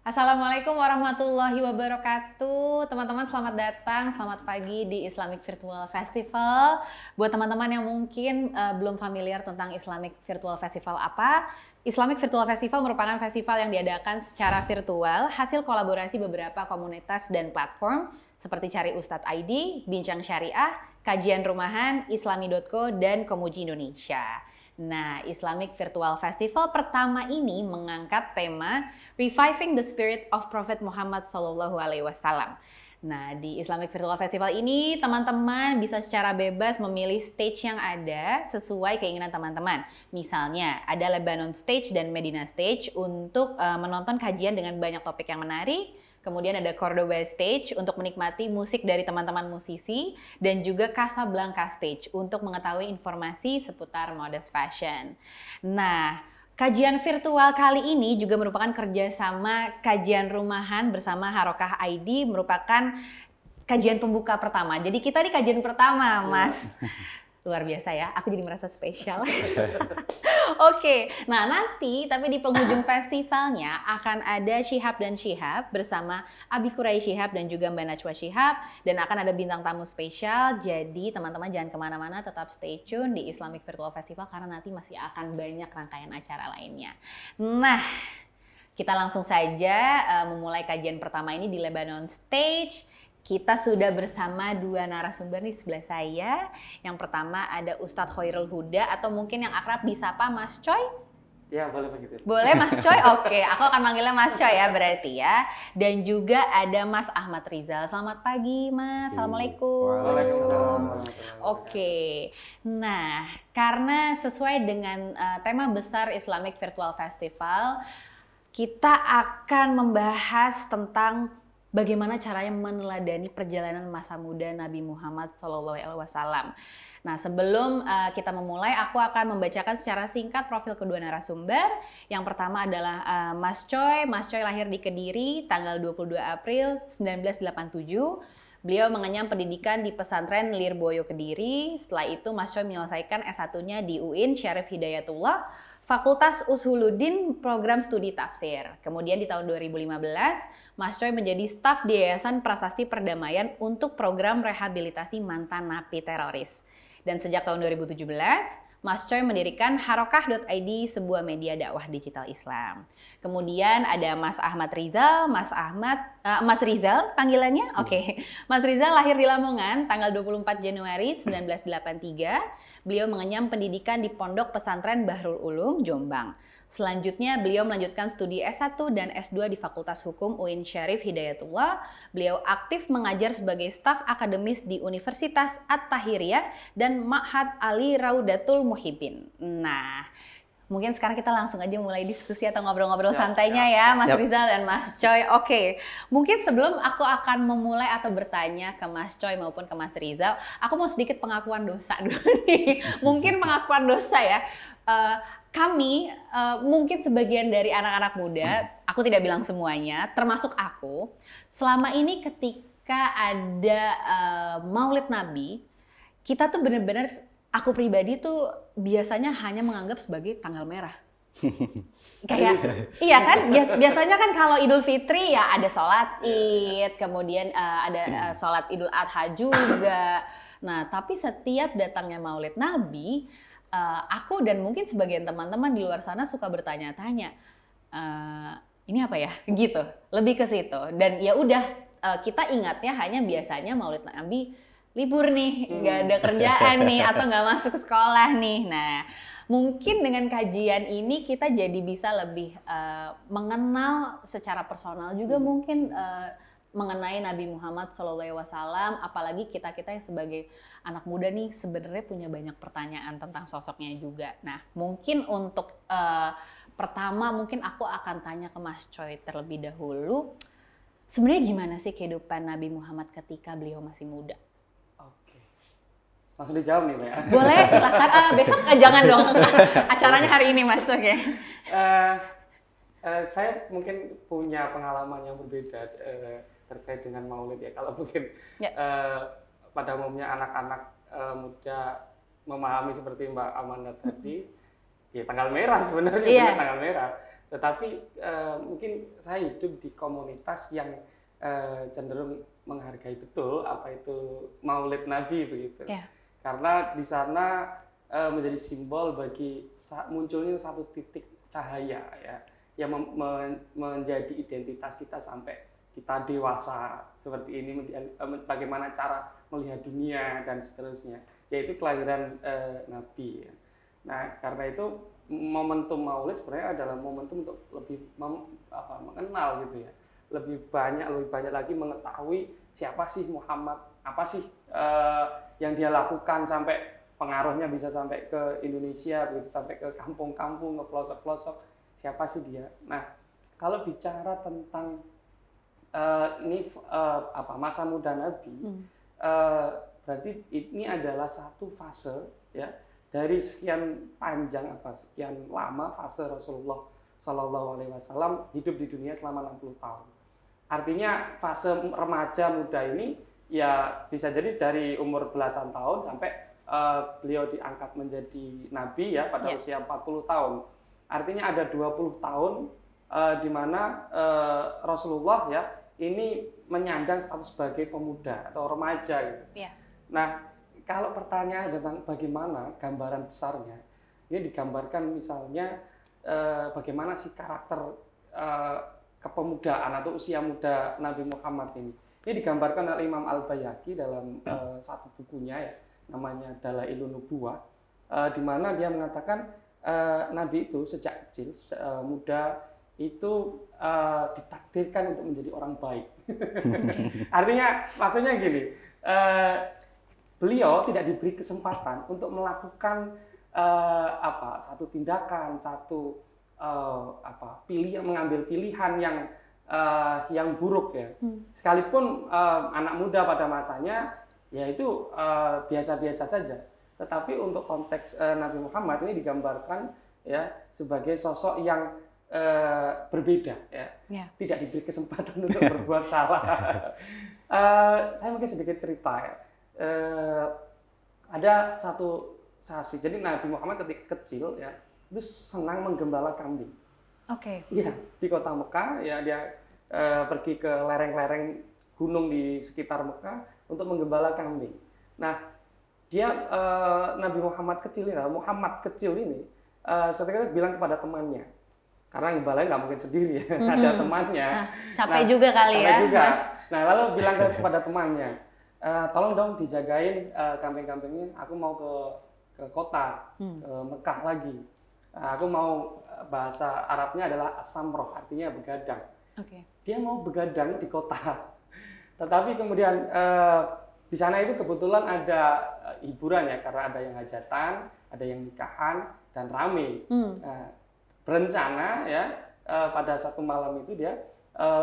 Assalamualaikum warahmatullahi wabarakatuh. Teman-teman selamat datang, selamat pagi di Islamic Virtual Festival. Buat teman-teman yang mungkin belum familiar tentang Islamic Virtual Festival apa, Islamic Virtual Festival merupakan festival yang diadakan secara virtual, hasil kolaborasi beberapa komunitas dan platform seperti Cari Ustadz ID, Bincang Syariah, Kajian Rumahan, Islami.co, dan Komuji Indonesia. Nah, Islamic Virtual Festival pertama ini mengangkat tema Reviving the Spirit of Prophet Muhammad SAW. Nah, di Islamic Virtual Festival ini teman-teman bisa secara bebas memilih stage yang ada sesuai keinginan teman-teman. Misalnya ada Lebanon Stage dan Medina Stage untuk menonton kajian dengan banyak topik yang menarik. Kemudian ada Cordoba Stage untuk menikmati musik dari teman-teman musisi, dan juga Casablanca Stage untuk mengetahui informasi seputar modest fashion. Nah, kajian virtual kali ini juga merupakan kerjasama Kajian Rumahan bersama Harokah ID, merupakan kajian pembuka pertama. Jadi kita di kajian pertama, Mas. Luar biasa ya, aku jadi merasa spesial. Oke, nah nanti tapi di penghujung festivalnya akan ada Syihab dan Syihab bersama Abi Kurai Syihab dan juga Mbak Najwa Syihab, dan akan ada bintang tamu spesial. Jadi teman-teman jangan kemana-mana, tetap stay tune di Islamic Virtual Festival karena nanti masih akan banyak rangkaian acara lainnya. Nah, kita langsung saja memulai kajian pertama ini di Lebanon Stage. Kita sudah bersama dua narasumber di sebelah saya. Yang pertama ada Ustadz Khairul Huda, atau mungkin yang akrab disapa Mas Coy. Ya, boleh begitu. Boleh Mas Coy? Oke, aku akan manggilnya Mas Coy ya berarti ya. Dan juga ada Mas Ahmad Rizal. Selamat pagi Mas, Assalamualaikum. Waalaikumsalam. Oke, nah karena sesuai dengan tema besar Islamic Virtual Festival, kita akan membahas tentang bagaimana caranya meneladani perjalanan masa muda Nabi Muhammad SAW. Nah, sebelum kita memulai, aku akan membacakan secara singkat profil kedua narasumber. Yang pertama adalah Mas Coy. Mas Coy lahir di Kediri tanggal 22 April 1987. Beliau mengenyam pendidikan di pesantren Lirboyo Kediri. Setelah itu Mas Coy menyelesaikan S1-nya di UIN Syarif Hidayatullah, Fakultas Ushuluddin, program studi tafsir. Kemudian di tahun 2015, Mas Coy menjadi staf di Yayasan Prasasti Perdamaian untuk program rehabilitasi mantan napi teroris. Dan sejak tahun 2017, Mas Coy mendirikan Harokah.id, sebuah media dakwah digital Islam. Kemudian ada Mas Ahmad Rizal, Mas Rizal panggilannya? Oke. Mas Rizal lahir di Lamongan tanggal 24 Januari 1983. Beliau mengenyam pendidikan di Pondok Pesantren Bahrul Ulum, Jombang. Selanjutnya beliau melanjutkan studi S1 dan S2 di Fakultas Hukum UIN Syarif Hidayatullah. Beliau aktif mengajar sebagai staf akademis di Universitas At-Tahiriyah dan Ma'had Ali Raudatul Muhibbin. Nah, mungkin sekarang kita langsung aja mulai diskusi atau ngobrol-ngobrol santainya ya, Mas Rizal dan Mas Coy. Oke, mungkin sebelum aku akan memulai atau bertanya ke Mas Coy maupun ke Mas Rizal, aku mau sedikit pengakuan dosa dulu nih. Mungkin pengakuan dosa ya. Kami, mungkin sebagian dari anak-anak muda, aku tidak bilang semuanya, termasuk aku, selama ini ketika ada Maulid Nabi, kita tuh benar-benar, aku pribadi tuh biasanya hanya menganggap sebagai tanggal merah. Kayak, iya kan, biasanya kan kalau Idul Fitri ya ada sholat Id, kemudian ada sholat Idul Adha juga. Nah, tapi setiap datangnya Maulid Nabi, aku dan mungkin sebagian teman-teman di luar sana suka bertanya-tanya, ini apa ya, gitu, lebih ke situ. Dan ya udah, kita ingatnya hanya biasanya Maulid Nabi libur nih, nggak ada kerjaan nih, atau nggak masuk sekolah nih. Nah, mungkin dengan kajian ini kita jadi bisa lebih mengenal secara personal juga mungkin mengenai Nabi Muhammad SAW, apalagi kita-kita yang sebagai anak muda nih sebenarnya punya banyak pertanyaan tentang sosoknya juga. Nah, mungkin untuk pertama mungkin aku akan tanya ke Mas Choi terlebih dahulu. Sebenarnya gimana sih kehidupan Nabi Muhammad ketika beliau masih muda? Oke. Langsung dijawab nih, Mbak ya. Boleh, silakan. Besok jangan dong. Acaranya hari ini, Mas. Oke. Saya mungkin punya pengalaman yang berbeda terkait dengan Maulid ya. Kalau mungkin pada umumnya anak-anak muda memahami seperti Mbak Amanda tadi, ya tanggal merah sebenarnya, benar tanggal merah. Tetapi mungkin saya hidup di komunitas yang cenderung menghargai betul apa itu Maulid Nabi begitu. Karena di sana menjadi simbol bagi munculnya satu titik cahaya ya, yang menjadi identitas kita sampai kita dewasa seperti ini, bagaimana cara melihat dunia dan seterusnya, yaitu kelahiran Nabi. Nah, karena itu momentum Maulid sebenarnya adalah momentum untuk lebih mengenal gitu ya, lebih banyak lagi mengetahui siapa sih Muhammad, apa sih yang dia lakukan sampai pengaruhnya bisa sampai ke Indonesia, begitu sampai ke kampung-kampung, ke pelosok-pelosok, siapa sih dia. Nah, kalau bicara tentang masa muda Nabi, berarti ini adalah satu fase ya dari sekian lama fase Rasulullah Shallallahu Alaihi Wasallam hidup di dunia selama 60 tahun. Artinya fase remaja muda ini ya bisa jadi dari umur belasan tahun sampai beliau diangkat menjadi nabi ya pada usia 40 tahun. Artinya ada 20 tahun di mana Rasulullah ya ini menyandang status sebagai pemuda atau remaja gitu. Nah, kalau pertanyaan tentang bagaimana gambaran besarnya, ini digambarkan misalnya bagaimana sih karakter kepemudaan atau usia muda Nabi Muhammad ini. Ini digambarkan oleh Imam Al-Baihaqi dalam satu bukunya ya, namanya Dalailun Nubuwah, di mana dia mengatakan Nabi itu sejak kecil, muda itu ditakdirkan untuk menjadi orang baik. Artinya maksudnya gini, beliau tidak diberi kesempatan untuk melakukan satu tindakan, mengambil pilihan yang buruk ya. Sekalipun anak muda pada masanya ya itu biasa-biasa saja. Tetapi untuk konteks Nabi Muhammad ini digambarkan ya sebagai sosok yang berbeda ya. Tidak diberi kesempatan untuk berbuat salah. Saya mungkin sedikit cerita ya. Ada satu sasi. Jadi Nabi Muhammad ketika kecil ya itu senang menggembala kambing. Iya, di kota Mekah ya dia pergi ke lereng-lereng gunung di sekitar Mekah untuk menggembala kambing. Nah, dia Nabi Muhammad kecil ini seketika bilang kepada temannya, karena gembalanya nggak mungkin sendiri ya, ada temannya. Capek juga kali ya, Mas. Nah, lalu bilang kepada temannya, tolong dong dijagain kambing-kambingnya, aku mau ke kota, ke Mekah lagi. Aku mau, bahasa Arabnya adalah as-samroh, artinya begadang. Dia mau begadang di kota. Tetapi kemudian di sana itu kebetulan ada hiburan ya, karena ada yang hajatan, ada yang nikahan, dan rame. Berencana ya pada satu malam itu dia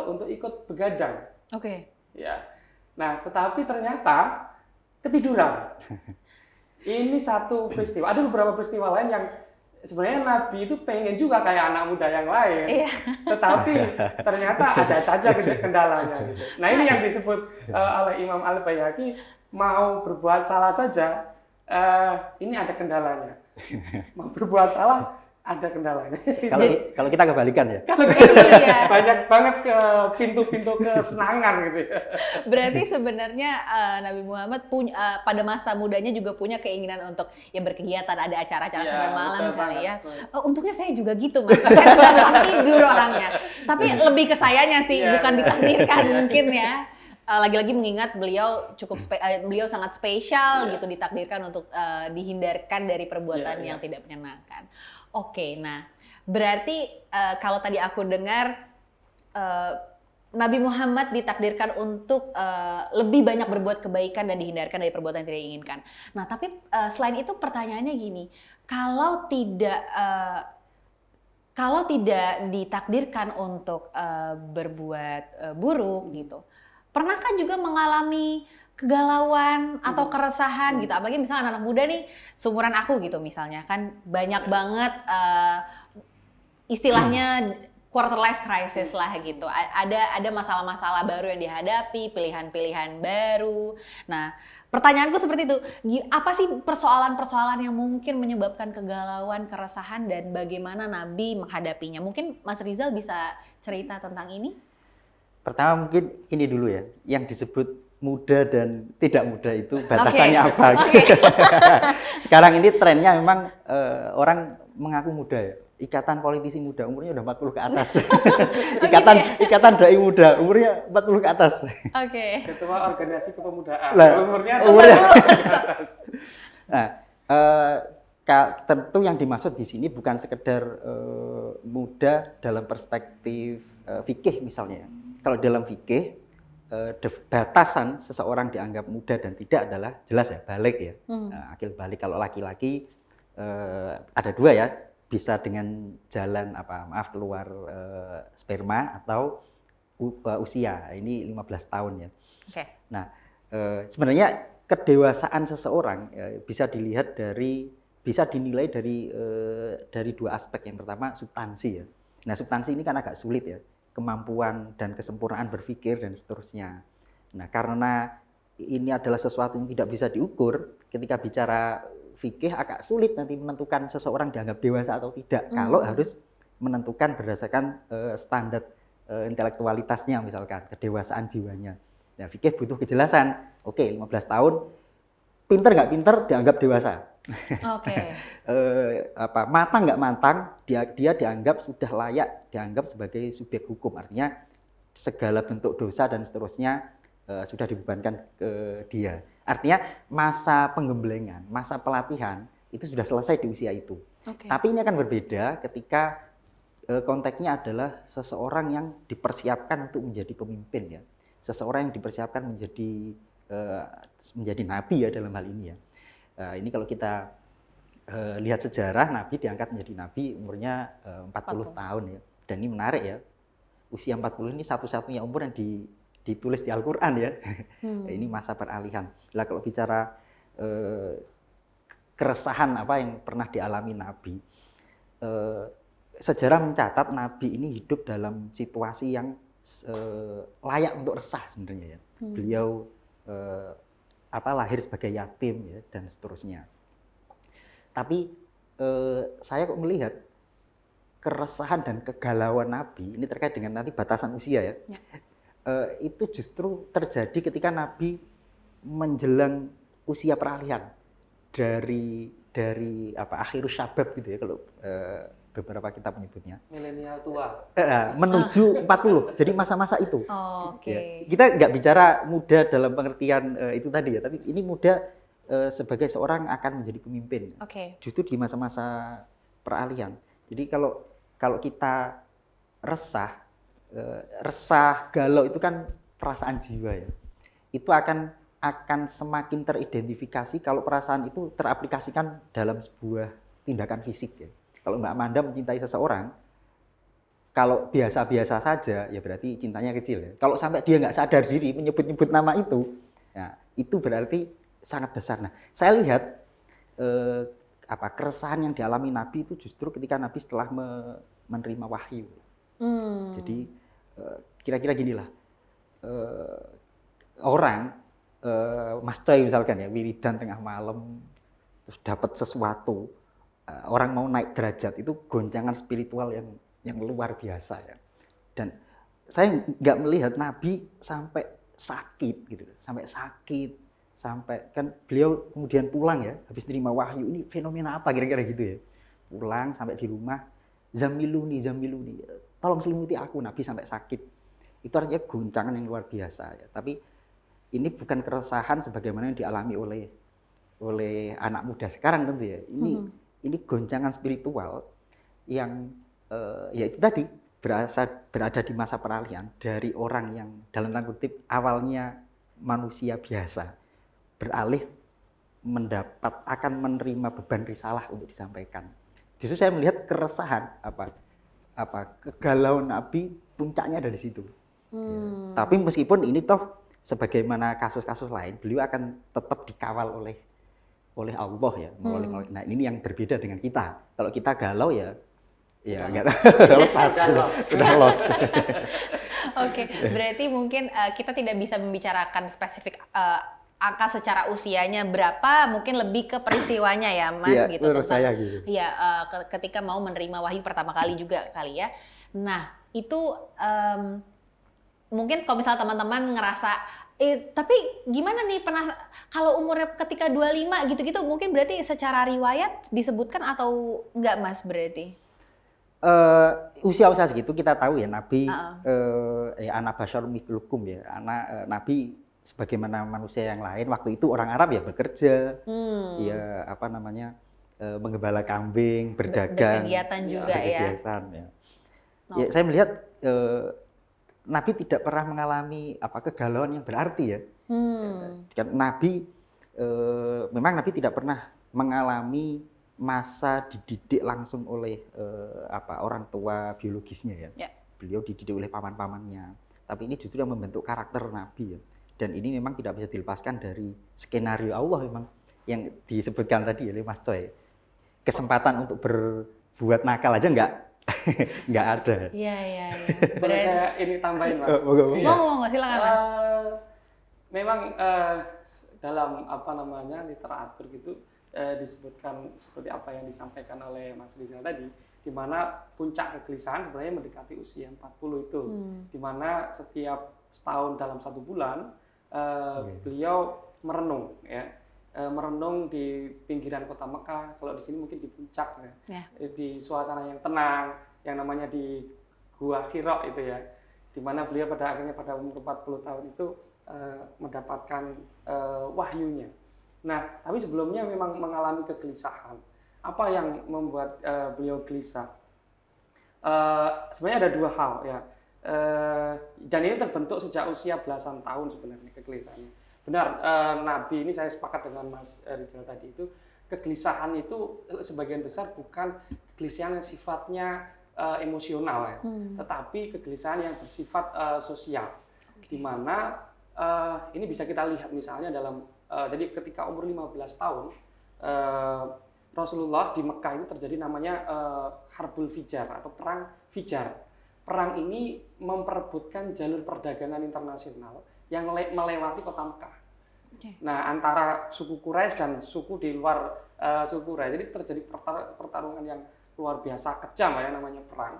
untuk ikut begadang. Ya. Nah, tetapi ternyata ketiduran. Ini satu peristiwa. Ada beberapa peristiwa lain yang sebenarnya Nabi itu pengen juga kayak anak muda yang lain, tetapi ternyata ada saja kendalanya. Gitu. Nah, ini yang disebut oleh Imam Al-Baihaqi, mau berbuat salah saja, ini ada kendalanya. Mau berbuat salah, ada kendalanya. Kalau kita kebalikan ya. Banyak banget ke pintu-pintu kesenangan gitu ya. Berarti sebenarnya Nabi Muhammad punya pada masa mudanya juga punya keinginan untuk ya berkegiatan, ada acara-acara sampai malam kali ya. Untungnya saya juga gitu, Mas. Saya gampang tidur orangnya. Tapi lebih ke sayanya sih, bukan ditakdirkan mungkin ya. Lagi-lagi mengingat beliau beliau sangat spesial gitu, ditakdirkan untuk dihindarkan dari perbuatan yang tidak menyenangkan. Nah berarti kalau tadi aku dengar Nabi Muhammad ditakdirkan untuk lebih banyak berbuat kebaikan dan dihindarkan dari perbuatan yang tidak diinginkan. Nah, tapi selain itu pertanyaannya gini, kalau tidak ditakdirkan untuk berbuat buruk gitu, pernahkah juga mengalami kegalauan atau keresahan gitu? Apalagi misalnya anak-anak muda nih, seumuran aku gitu misalnya, kan banyak banget istilahnya quarter life crisis lah gitu. Ada masalah-masalah baru yang dihadapi, pilihan-pilihan baru. Nah, pertanyaanku seperti itu. Apa sih persoalan-persoalan yang mungkin menyebabkan kegalauan, keresahan, dan bagaimana Nabi menghadapinya? Mungkin Mas Rizal bisa cerita tentang ini? Pertama mungkin ini dulu ya, yang disebut muda dan tidak muda itu batasannya apa? Sekarang ini trennya memang orang mengaku muda ya. Ikatan politisi muda umurnya udah 40 ke atas. Ikatan dai muda umurnya 40 ke atas. Ketua organisasi kepemudaan umurnya ke atas. Nah, tentu yang dimaksud di sini bukan sekedar muda dalam perspektif fikih misalnya. Kalau dalam fikih batasan seseorang dianggap muda dan tidak adalah jelas ya balik ya. Akil balik kalau laki-laki ada dua ya. Bisa dengan jalan keluar sperma atau usia ini 15 tahun ya. Nah, sebenarnya kedewasaan seseorang bisa dinilai dari dua aspek. Yang pertama substansi ya. Nah, substansi ini kan agak sulit ya, kemampuan dan kesempurnaan berpikir dan seterusnya. Nah, karena ini adalah sesuatu yang tidak bisa diukur, ketika bicara fikih agak sulit nanti menentukan seseorang dianggap dewasa atau tidak kalau harus menentukan berdasarkan standar intelektualitasnya misalkan kedewasaan jiwanya. Nah, fikih butuh kejelasan. Oke, 15 tahun pinter nggak pinter dianggap dewasa. Matang nggak matang dia dianggap sudah layak dianggap sebagai subjek hukum, artinya segala bentuk dosa dan seterusnya sudah dibebankan ke dia. Artinya masa penggemblengan, masa pelatihan itu sudah selesai di usia itu. Tapi ini akan berbeda ketika konteksnya adalah seseorang yang dipersiapkan untuk menjadi pemimpin ya. Seseorang yang dipersiapkan menjadi nabi ya dalam hal ini ya. Ini kalau kita lihat sejarah, Nabi diangkat menjadi nabi umurnya 40 tahun ya. Dan ini menarik ya. Usia 40 ini satu-satunya umur yang ditulis di Al-Quran ya. Ini masa peralihan. Lah kalau bicara keresahan apa yang pernah dialami Nabi, sejarah mencatat Nabi ini hidup dalam situasi yang layak untuk resah sebenarnya ya. Beliau lahir sebagai yatim ya dan seterusnya. Tapi saya kok melihat keresahan dan kegalauan Nabi ini terkait dengan nanti batasan usia ya. Itu justru terjadi ketika Nabi menjelang usia peralihan dari akhirus syabab gitu ya kalau beberapa kitab menyebutnya. Milenial tua. Menuju 40. Jadi masa-masa itu. Ya. Kita nggak bicara muda dalam pengertian itu tadi ya, tapi ini muda sebagai seorang akan menjadi pemimpin. Justru di masa-masa peralihan. Jadi kalau kita resah, galau itu kan perasaan jiwa ya. Itu akan semakin teridentifikasi kalau perasaan itu teraplikasikan dalam sebuah tindakan fisik ya. Kalau Mbak Amanda mencintai seseorang, kalau biasa-biasa saja ya berarti cintanya kecil ya. Kalau sampai dia nggak sadar diri menyebut-nyebut nama itu, ya itu berarti sangat besar. Nah, saya lihat keresahan yang dialami Nabi itu justru ketika Nabi setelah menerima wahyu. Jadi kira-kira ginilah, orang Mas Coy misalkan ya wiridan tengah malam terus dapat sesuatu, orang mau naik derajat itu goncangan spiritual yang luar biasa ya. Dan saya nggak melihat Nabi sampai sakit gitu, sampai kan beliau kemudian pulang ya habis terima wahyu. Ini fenomena apa kira-kira gitu ya, pulang sampai di rumah, zamiluni tolong selimuti aku, Nabi sampai sakit. Itu artinya goncangan yang luar biasa ya. Tapi ini bukan keresahan sebagaimana yang dialami oleh anak muda sekarang tentu ya. Ini goncangan spiritual yang ya itu tadi berada di masa peralihan dari orang yang dalam tanda kutip awalnya manusia biasa beralih akan menerima beban risalah untuk disampaikan. Justru saya melihat keresahan kegalauan Nabi puncaknya ada di situ. Ya. Tapi meskipun ini toh sebagaimana kasus-kasus lain, beliau akan tetap dikawal oleh Allah ya. Nah ini yang berbeda dengan kita. Kalau kita galau ya enggak lepas, udah lost. Oke, berarti mungkin kita tidak bisa membicarakan spesifik angka secara usianya berapa, mungkin lebih ke peristiwanya ya Mas, ya, gitu. Menurut saya gitu. Ya, ketika mau menerima wahyu pertama kali juga kali ya. Nah, itu mungkin kalau misalnya teman-teman ngerasa, tapi gimana nih kalau umurnya ketika 25 gitu-gitu, mungkin berarti secara riwayat disebutkan atau enggak Mas berarti? Usia-usia segitu kita tahu ya Nabi anak bashar mithlukum ya, Nabi sebagaimana manusia yang lain waktu itu orang Arab ya bekerja, ya menggembala kambing, berdagang, berkegiatan juga ya. Ya, saya melihat Nabi tidak pernah mengalami kegalauan yang berarti ya. Nabi memang Nabi tidak pernah mengalami masa dididik langsung oleh orang tua biologisnya ya. Beliau dididik oleh paman-pamannya. Tapi ini justru yang membentuk karakter Nabi ya. Dan ini memang tidak bisa dilepaskan dari skenario Allah memang yang disebutkan tadi oleh Mas Coy. Kesempatan untuk berbuat nakal aja nggak ada. Iya. Boleh saya ini tambahin Mas? Mau silakan Mas. Memang dalam literatur gitu disebutkan seperti apa yang disampaikan oleh Mas Rizal tadi, di mana puncak kegelisahan sebenarnya mendekati usia 40 itu, di mana setiap setahun dalam 1 bulan beliau merenung ya, merenung di pinggiran kota Mekah, kalau di sini mungkin di puncak ya. Di suasana yang tenang, yang namanya di Gua Hira itu ya, di mana beliau pada akhirnya pada umur 40 tahun itu mendapatkan wahyunya. Nah, tapi sebelumnya memang mengalami kegelisahan. Apa yang membuat beliau gelisah? Sebenarnya ada 2 hal ya. Dan ini terbentuk sejak usia belasan tahun sebenarnya kegelisahannya. Benar, Nabi ini saya sepakat dengan Mas Rizal tadi itu, kegelisahan itu sebagian besar bukan kegelisahan yang sifatnya emosional ya, tetapi kegelisahan yang bersifat sosial. Di mana ini bisa kita lihat misalnya dalam jadi ketika umur 15 tahun Rasulullah di Mekah itu terjadi namanya Harbul Fijar atau perang Fijar. Perang ini memperebutkan jalur perdagangan internasional yang melewati kota Mekah. Nah, antara suku Quraisy dan suku di luar suku Quraisy. Jadi terjadi pertarungan yang luar biasa kejam ya, namanya perang.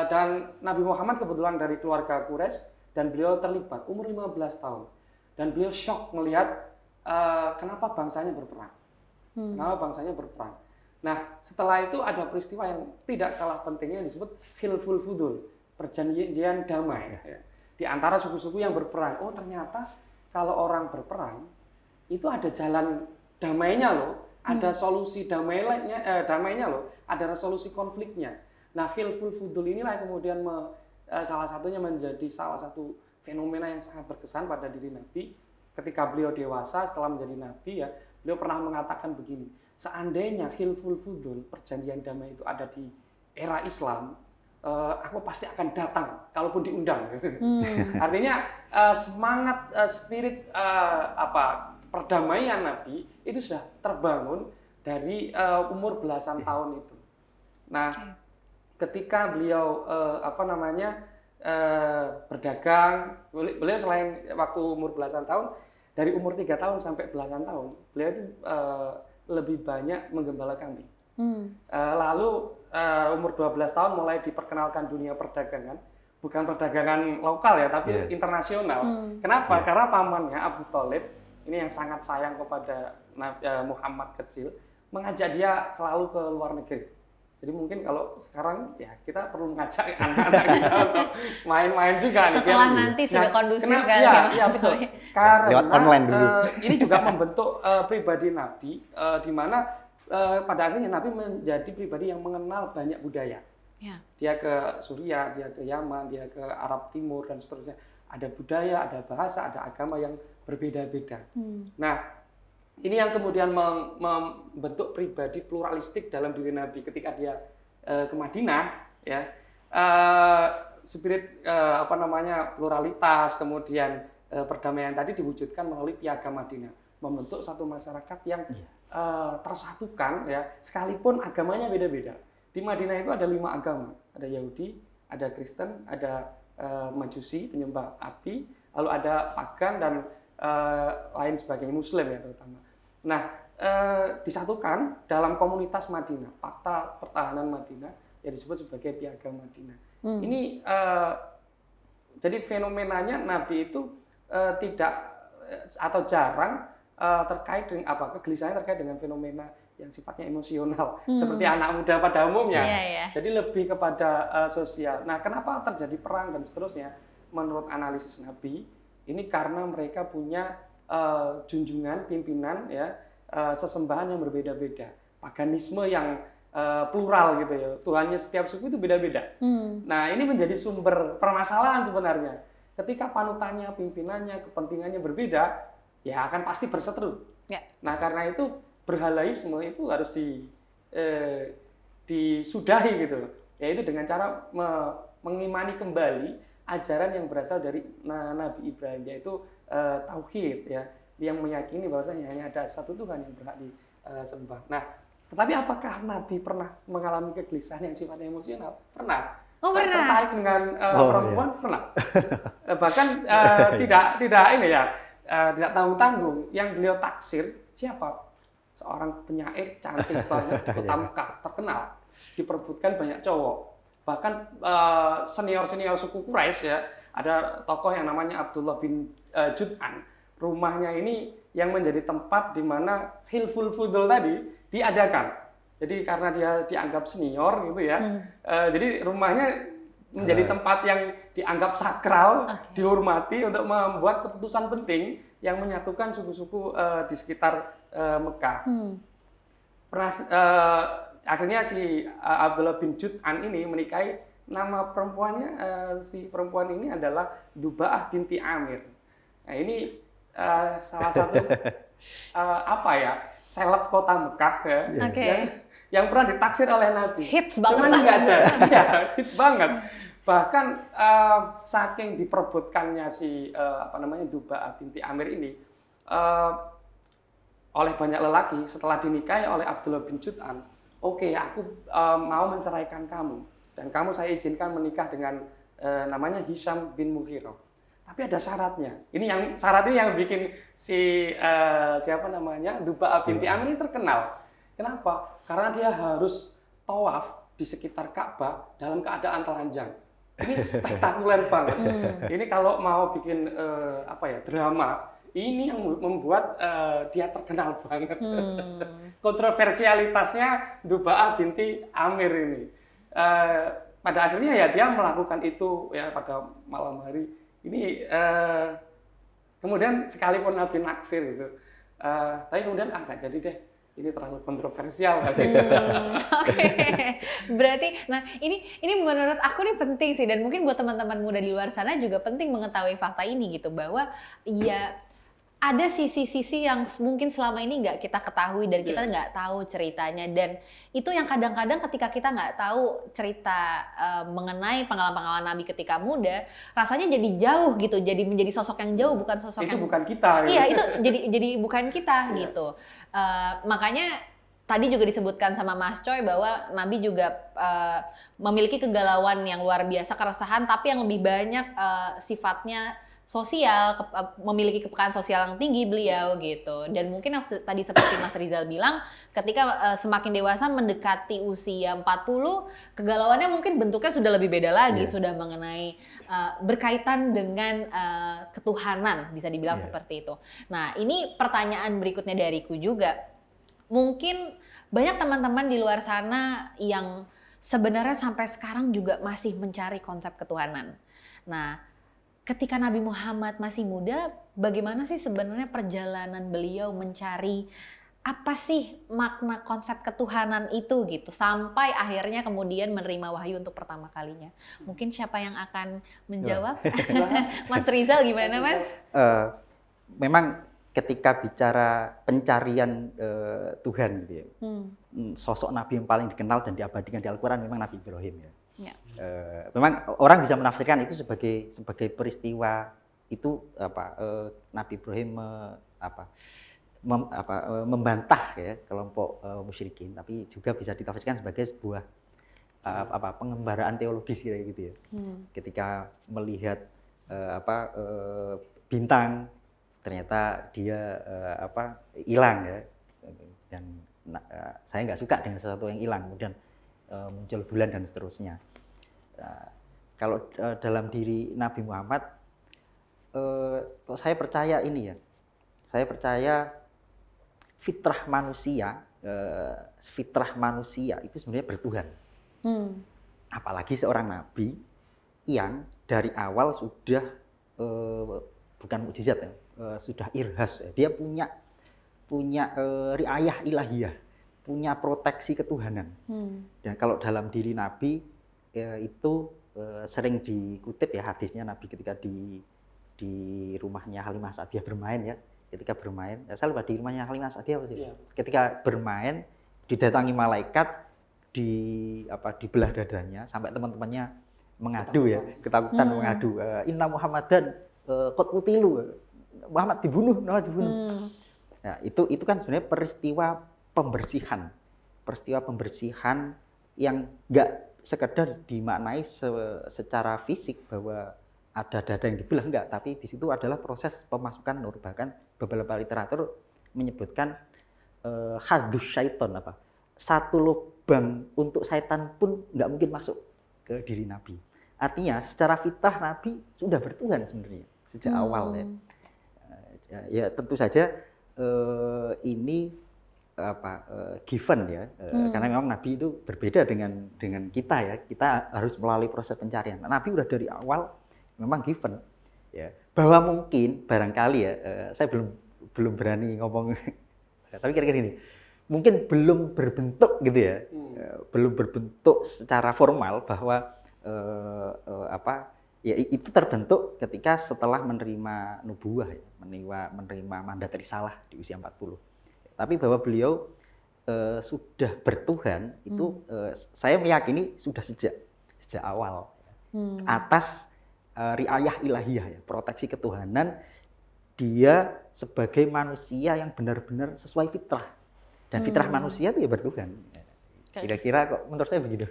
Dan Nabi Muhammad kebetulan dari keluarga Quraisy dan beliau terlibat umur 15 tahun. Dan beliau shock melihat kenapa bangsanya berperang. Kenapa bangsanya berperang. Nah, setelah itu ada peristiwa yang tidak kalah pentingnya yang disebut Hilful Fudul, perjanjian damai ya. Di antara suku-suku yang berperang. Oh, ternyata kalau orang berperang itu ada jalan damainya loh, ada solusi damainya loh, ada resolusi konfliknya. Nah, Hilful Fudul inilah yang kemudian salah satunya menjadi salah satu fenomena yang sangat berkesan pada diri Nabi. Ketika beliau dewasa setelah menjadi Nabi ya, beliau pernah mengatakan begini, seandainya Hilful Fudul, perjanjian damai itu ada di era Islam, aku pasti akan datang, kalaupun diundang. Artinya semangat, spirit perdamaian Nabi itu sudah terbangun dari umur belasan tahun itu. Nah, ketika beliau berdagang, beliau selain waktu umur belasan tahun, dari umur 3 tahun sampai belasan tahun, beliau itu lebih banyak menggembala kambing. Lalu umur 12 tahun mulai diperkenalkan dunia perdagangan, bukan perdagangan lokal ya, tapi internasional. Kenapa? Karena pamannya Abu Thalib, ini yang sangat sayang kepada Muhammad kecil, mengajak dia selalu ke luar negeri. Jadi mungkin kalau sekarang ya kita perlu mengajak anak-anak kita untuk main-main juga. Setelah nanti sudah kondusif kan? Ya betul. Karena lewat online dulu. Ini juga membentuk pribadi Nabi, di mana pada akhirnya Nabi menjadi pribadi yang mengenal banyak budaya. Ya. Dia ke Suriah, dia ke Yaman, dia ke Arab Timur dan seterusnya. Ada budaya, ada bahasa, ada agama yang berbeda-beda. Nah, ini yang kemudian membentuk pribadi pluralistik dalam diri Nabi ketika dia ke Madinah, ya. Spirit pluralitas, kemudian perdamaian tadi diwujudkan melalui Piagam Madinah, membentuk satu masyarakat yang tersatukan, ya, sekalipun agamanya beda-beda. Di Madinah itu ada 5 agama, ada Yahudi, ada Kristen, ada Majusi, penyembah api, lalu ada pagan dan lain sebagainya, Muslim ya terutama. Nah, disatukan dalam komunitas Madinah, Fakta Pertahanan Madinah yang disebut sebagai Piagam Madinah. Ini jadi fenomenanya Nabi itu tidak atau jarang terkait dengan kegelisahannya terkait dengan fenomena yang sifatnya emosional seperti anak muda pada umumnya. Jadi lebih kepada sosial. Nah, kenapa terjadi perang dan seterusnya? Menurut analisis Nabi, ini karena mereka punya junjungan pimpinan, ya, sesembahan yang berbeda-beda, paganisme yang plural gitu ya. Tuhannya setiap suku itu beda-beda. Nah, ini menjadi sumber permasalahan sebenarnya. Ketika panutannya, pimpinannya, kepentingannya berbeda, ya akan pasti berseteru. Ya. Nah, karena itu berhalaisme itu harus disudahi gitu, yaitu dengan cara mengimani kembali ajaran yang berasal dari Nabi Ibrahim, yaitu tauhid, ya, yang meyakini bahwasanya hanya ada satu Tuhan yang berhak disembah. Nah, tetapi apakah Nabi pernah mengalami kegelisahan yang sifatnya emosional? Pernah. Oh, pernah. Tertarik dengan perempuan? Iya. Pernah. Bahkan tidak tanggung-tanggung. Yang beliau taksir siapa? Seorang penyair cantik banget di kota Mekah, terkenal, diperebutkan banyak cowok. Bahkan senior-senior suku Quraisy, ya, ada tokoh yang namanya Abdullah bin Jud'an. Rumahnya ini yang menjadi tempat di mana Hilful Fudul tadi diadakan. Jadi karena dia dianggap senior gitu ya, jadi rumahnya menjadi tempat yang dianggap sakral, dihormati untuk membuat keputusan penting yang menyatukan suku-suku di sekitar Mekah. Akhirnya si Abdullah bin Jud'an ini menikahi, nama perempuannya, si perempuan ini adalah Duba'ah binti Amir. Nah, ini salah satu seleb kota Mekah, ya, yang pernah ditaksir oleh Nabi. Hits banget. Cuman nggak jadi, ya, hits banget. Bahkan saking diperebutkannya si Duba'ah binti Amir ini oleh banyak lelaki setelah dinikahi oleh Abdullah bin Jud'an, aku mau menceraikan kamu dan kamu saya izinkan menikah dengan namanya Hisham bin Mughirah. Tapi ada syaratnya. Syarat ini yang bikin si Duba'ah binti Amir ini terkenal. Kenapa? Karena dia harus tawaf di sekitar Ka'bah dalam keadaan telanjang. Ini spektakuler banget. Ini kalau mau bikin drama, ini yang membuat dia terkenal banget. Kontroversialitasnya Duba'ah binti Amir ini. Pada akhirnya ya dia melakukan itu ya pada malam hari. Ini kemudian sekalipun Nabi naksir gitu, tapi kemudian nggak jadi deh. Ini terlalu kontroversial. Berarti, nah ini menurut aku nih penting sih, dan mungkin buat teman-teman muda di luar sana juga penting mengetahui fakta ini gitu, bahwa ya ada sisi-sisi yang mungkin selama ini nggak kita ketahui dan kita nggak tahu ceritanya, dan itu yang kadang-kadang ketika kita nggak tahu cerita mengenai pengalaman-pengalaman Nabi ketika muda, rasanya jadi jauh gitu, jadi menjadi sosok yang jauh, bukan sosok itu yang bukan kita. Iya, itu jadi bukan kita gitu. Makanya tadi juga disebutkan sama Mas Coy bahwa Nabi juga memiliki kegalauan yang luar biasa, keresahan, tapi yang lebih banyak sifatnya sosial, memiliki kepekaan sosial yang tinggi beliau gitu. Dan mungkin yang tadi seperti Mas Rizal bilang, ketika semakin dewasa mendekati usia 40, kegalauannya mungkin bentuknya sudah lebih beda lagi, sudah mengenai berkaitan dengan ketuhanan, bisa dibilang seperti itu. Nah, ini pertanyaan berikutnya dariku juga. Mungkin banyak teman-teman di luar sana yang sebenarnya sampai sekarang juga masih mencari konsep ketuhanan. Nah, ketika Nabi Muhammad masih muda, bagaimana sih sebenarnya perjalanan beliau mencari apa sih makna konsep ketuhanan itu gitu sampai akhirnya kemudian menerima wahyu untuk pertama kalinya. Mungkin siapa yang akan menjawab? Mas Rizal gimana, Mas? Memang ketika bicara pencarian Tuhan gitu ya, sosok nabi yang paling dikenal dan diabadikan di Al-Quran memang Nabi Ibrahim ya. Ya. Memang orang bisa menafsirkan itu sebagai peristiwa itu Nabi Ibrahim membantah ya kelompok musyrikin, tapi juga bisa ditafsirkan sebagai sebuah pengembaraan teologis gitu ya. Ketika melihat bintang ternyata dia hilang ya, dan saya nggak suka dengan sesuatu yang hilang, kemudian muncul bulan dan seterusnya. Kalau dalam diri Nabi Muhammad, saya percaya ini ya, saya percaya fitrah manusia itu sebenarnya bertuhan. Apalagi seorang nabi yang dari awal sudah bukan mukjizat ya, sudah irhas ya. Dia punya riayah ilahiyah, punya proteksi ketuhanan. Dan kalau dalam diri nabi itu sering dikutip ya hadisnya Nabi ketika di rumahnya Halimah Sa'diyah bermain ya. Ketika bermain, saya lupa di rumahnya Halimah Sa'diyah apa sih? Yeah. Ketika bermain didatangi malaikat, dibelah dadanya sampai teman-temannya mengadu ya, ketakutan mengadu. Inna Muhammadan qad qutilu. Muhammad dibunuh. Nah, itu kan sebenarnya peristiwa pembersihan yang enggak sekedar dimaknai secara fisik bahwa ada dada yang dibelah, enggak, tapi di situ adalah proses pemasukan nur. Bahkan beberapa literatur menyebutkan hadus syaiton, satu lubang untuk syaitan pun enggak mungkin masuk ke diri Nabi. Artinya secara fitrah Nabi sudah bertuhan sebenarnya sejak awal ya. Ya tentu saja ini given ya, karena memang Nabi itu berbeda dengan kita ya. Kita harus melalui proses pencarian. Nabi udah dari awal memang given ya, bahwa mungkin barangkali ya, saya belum berani ngomong tapi kira-kira ini mungkin belum berbentuk gitu ya, belum berbentuk secara formal bahwa ya itu terbentuk ketika setelah menerima nubuwah ya, menerima mandat risalah di usia 40. Tapi bahwa beliau sudah bertuhan itu saya meyakini sudah sejak awal atas riayah ilahiyah ya, proteksi ketuhanan. Dia sebagai manusia yang benar-benar sesuai fitrah, dan fitrah manusia itu ya bertuhan. Kira-kira kok menurut saya begitu.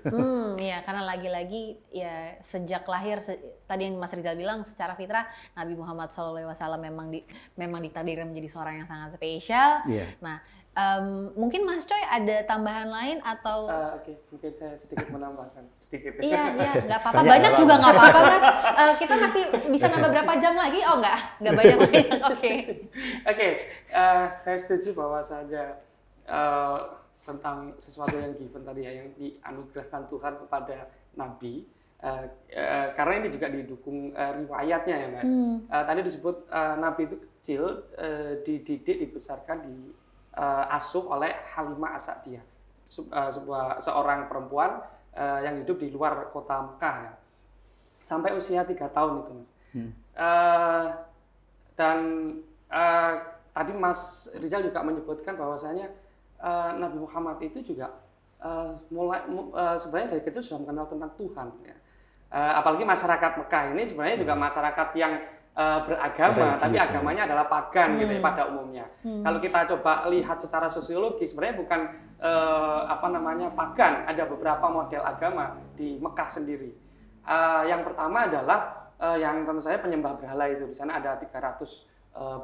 Ya karena lagi-lagi ya sejak lahir tadi yang Mas Rizal bilang secara fitrah Nabi Muhammad SAW memang ditakdirkan menjadi seorang yang sangat spesial. Yeah. Nah mungkin Mas Coy ada tambahan lain atau? Oke, mungkin saya sedikit menambahkan sedikit. Iya, nggak apa-apa. Banyak juga nggak apa-apa, Mas. Kita masih bisa nambah berapa jam lagi? Oh nggak banyak. Oke, saya setuju bahwa saja tentang sesuatu yang given tadi ya, yang dianugerahkan Tuhan kepada Nabi, karena ini juga didukung riwayatnya ya Mbak. Tadi disebut Nabi itu kecil, dididik, dibesarkan, diasuh oleh Halimah As-Sa'diyah, seorang perempuan yang hidup di luar kota Mekah ya, sampai usia 3 tahun itu Mas. Dan tadi Mas Rizal juga menyebutkan bahwasanya Nabi Muhammad itu juga sebenarnya dari kecil sudah mengenal tentang Tuhan ya. Apalagi masyarakat Mekah ini sebenarnya juga masyarakat yang beragama, tapi agamanya adalah pagan gitu ya pada umumnya. Kalau kita coba lihat secara sosiologi sebenarnya bukan pagan, ada beberapa model agama di Mekah sendiri. Yang pertama adalah yang tentu saja penyembah berhala itu. Di sana ada 300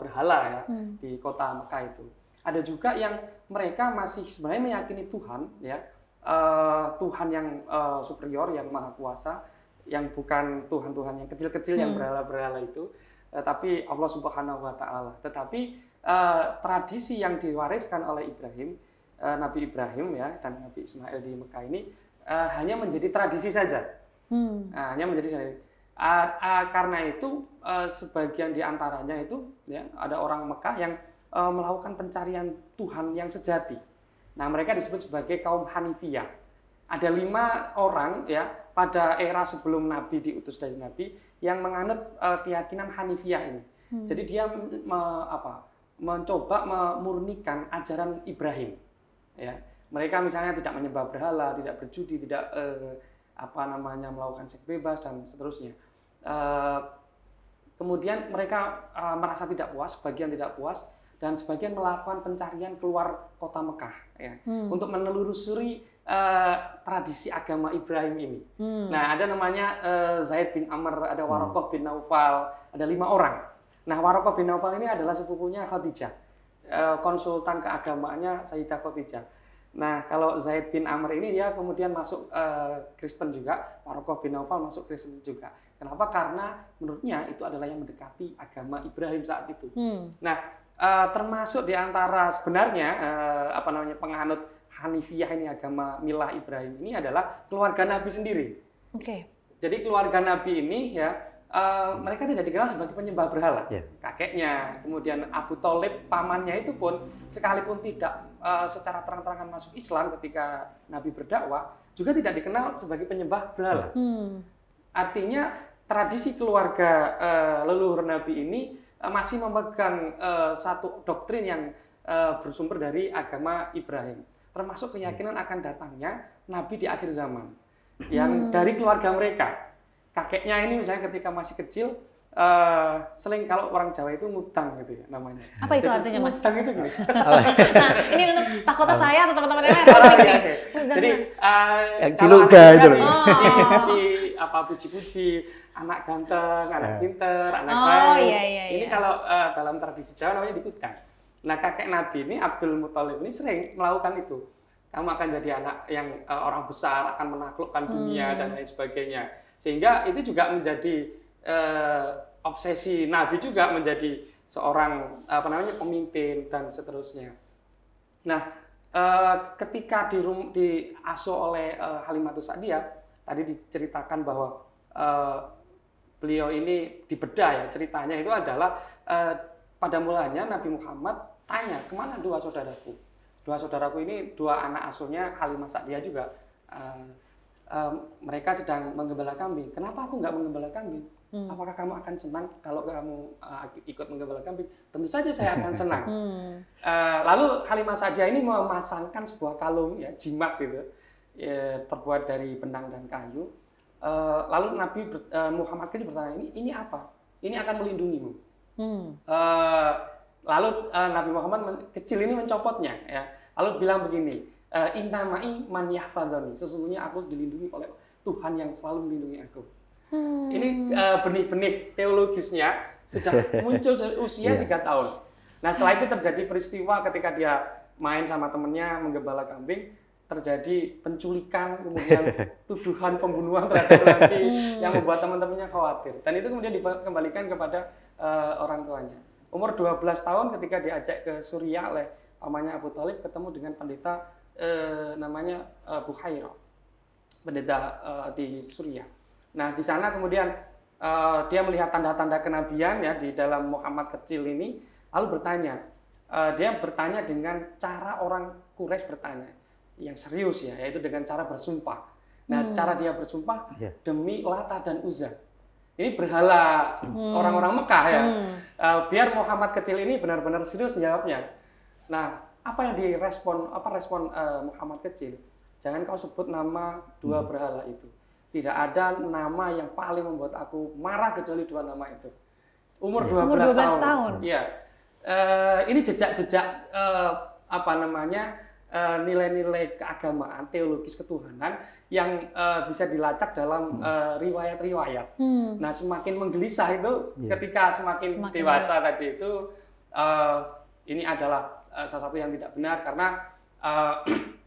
berhala ya di kota Mekah itu. Ada juga yang mereka masih sebenarnya meyakini Tuhan ya, Tuhan yang superior, yang maha kuasa, yang bukan Tuhan-Tuhan yang kecil-kecil yang berhala-berhala itu, tapi Allah Subhanahu wa Ta'ala. Tetapi tradisi yang diwariskan oleh Ibrahim, Nabi Ibrahim ya, dan Nabi Ismail di Mekah ini hanya menjadi tradisi saja. Hanya menjadi tradisi. Karena itu sebagian di antaranya itu ya, ada orang Mekah yang melakukan pencarian Tuhan yang sejati. Nah, mereka disebut sebagai kaum Hanifiyah. Ada 5 orang ya pada era sebelum Nabi diutus dari Nabi yang menganut keyakinan Hanifiyah ini. Jadi dia mencoba memurnikan ajaran Ibrahim. Ya, mereka misalnya tidak menyembah berhala, tidak berjudi, tidak melakukan seks bebas dan seterusnya. Kemudian mereka merasa tidak puas, sebagian tidak puas, dan sebagian melakukan pencarian keluar kota Mekah ya, untuk menelusuri tradisi agama Ibrahim ini. Nah, ada namanya Zaid bin Amr, ada Waraqah bin Naufal, ada 5 orang. Nah, Waraqah bin Naufal ini adalah sepupunya Khadijah, konsultan keagamaannya Sayyidah Khadijah. Nah, kalau Zaid bin Amr ini dia kemudian masuk Kristen juga, Waraqah bin Naufal masuk Kristen juga. Kenapa? Karena menurutnya itu adalah yang mendekati agama Ibrahim saat itu. Nah, termasuk di antara sebenarnya penganut Hanifiyah ini, agama milah Ibrahim ini adalah keluarga Nabi sendiri. Jadi keluarga Nabi ini ya mereka tidak dikenal sebagai penyembah berhala. Kakeknya, kemudian Abu Thalib pamannya itu pun sekalipun tidak secara terang-terangan masuk Islam ketika Nabi berdakwah, juga tidak dikenal sebagai penyembah berhala. Artinya tradisi keluarga leluhur Nabi ini masih memegang satu doktrin yang bersumber dari agama Ibrahim, termasuk keyakinan akan datangnya Nabi di akhir zaman yang dari keluarga mereka. Kakeknya ini misalnya ketika masih kecil seling, kalau orang Jawa itu mutang gitu ya namanya. Apa itu artinya, Mas? Mutang itu gini. Nah, ini untuk takutnya saya atau teman-teman yang lain. Jadi yang ciluga itu loh. Puji-puji, anak ganteng, anak pinter, anak baik. Ini kalau dalam tradisi Jawa namanya dikutang. Nah, kakek Nabi ini Abdul Muthalib ini sering melakukan itu. Kamu akan jadi anak yang orang besar, akan menaklukkan dunia dan lain sebagainya. Sehingga itu juga menjadi obsesi Nabi juga, menjadi seorang pemimpin dan seterusnya. Nah, ketika diasuh oleh Halimatus Sa'diyah, tadi diceritakan bahwa beliau ini dibedah ya, ceritanya itu adalah pada mulanya Nabi Muhammad tanya, kemana 2 saudaraku? 2 saudaraku ini 2 anak asuhnya Halimah Sa'diyah juga. Mereka sedang menggembala kambing. Kenapa aku nggak menggembala kambing? Apakah kamu akan senang kalau kamu ikut menggembala kambing? Tentu saja saya akan senang. Lalu Halimah Sa'diyah ini memasangkan sebuah kalung ya, jimat gitu, terbuat dari benang dan kayu. Lalu Nabi Muhammad kecil bertanya, ini apa? Ini akan melindungimu. Lalu Nabi Muhammad kecil ini mencopotnya ya. Lalu bilang begini, inna ma'i man yahfadzani, sesungguhnya aku dilindungi oleh Tuhan yang selalu melindungi aku. Ini benih-benih teologisnya sudah muncul usia 3 tahun. Nah, setelah itu terjadi peristiwa ketika dia main sama temennya menggembala kambing, terjadi penculikan, kemudian tuduhan pembunuhan terhadap Nabi yang membuat teman-temannya khawatir. Dan itu kemudian dikembalikan kepada orang tuanya. Umur 12 tahun ketika diajak ke Suriah oleh pamannya Abu Thalib, ketemu dengan pendeta namanya Buhairah, pendeta di Suriah. Nah, di sana kemudian dia melihat tanda-tanda kenabian ya di dalam Muhammad kecil ini, lalu bertanya. Dia bertanya dengan cara orang Quraisy bertanya, yang serius ya, yaitu dengan cara bersumpah. Nah, cara dia bersumpah demi Lata dan Uzza. Ini berhala orang-orang Mekah ya. Biar Muhammad kecil ini benar-benar serius jawabnya. Nah, apa yang respon Muhammad kecil? Jangan kau sebut nama 2 berhala itu. Tidak ada nama yang paling membuat aku marah kecuali 2 nama itu. Umur 12 tahun. Iya. Ini jejak-jejak nilai-nilai keagamaan, teologis ketuhanan yang bisa dilacak dalam riwayat-riwayat. Nah, semakin menggelisah itu ketika semakin dewasa tadi itu, ini adalah salah satu yang tidak benar, karena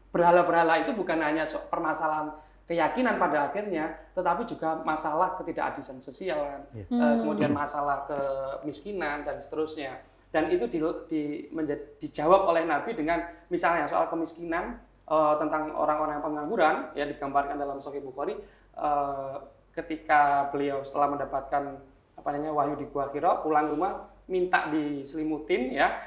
berhala-berhala itu bukan hanya permasalahan keyakinan pada akhirnya, tetapi juga masalah ketidakadilan sosial, kemudian masalah kemiskinan dan seterusnya. Dan itu dijawab oleh Nabi dengan misalnya soal kemiskinan, tentang orang-orang yang pengangguran, ya digambarkan dalam Sahih Bukhari, ketika beliau setelah mendapatkan wahyu di Gua Hira, pulang rumah minta diselimutin ya,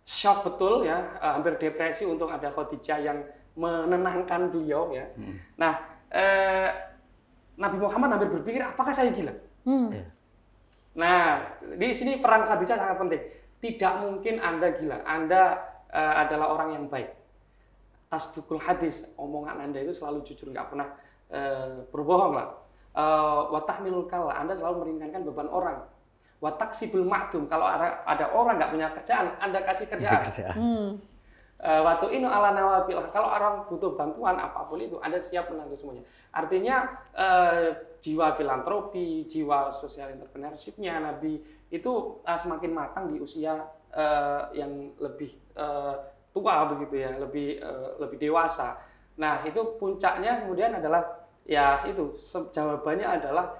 shock betul ya, hampir depresi untuk ada Khadijah yang menenangkan beliau ya. Nah, Nabi Muhammad hampir berpikir apakah saya gila? Nah, di sini peran Khadijah sangat penting. Tidak mungkin Anda gila, Anda adalah orang yang baik. Tasdukul hadis, omongan Anda itu selalu jujur, nggak pernah berbohong lah. Watahmilul kalla, Anda selalu meringankan beban orang. Wataksibul ma'dum, kalau ada orang nggak punya kerjaan, Anda kasih kerjaan. Watu inu ala nawabilah, kalau orang butuh bantuan apapun itu, Anda siap menanggung semuanya. Artinya jiwa filantropi, jiwa sosial entrepreneurship-nya Nabi itu semakin matang di usia yang lebih tua begitu ya, lebih dewasa. Nah, itu puncaknya kemudian adalah ya itu jawabannya adalah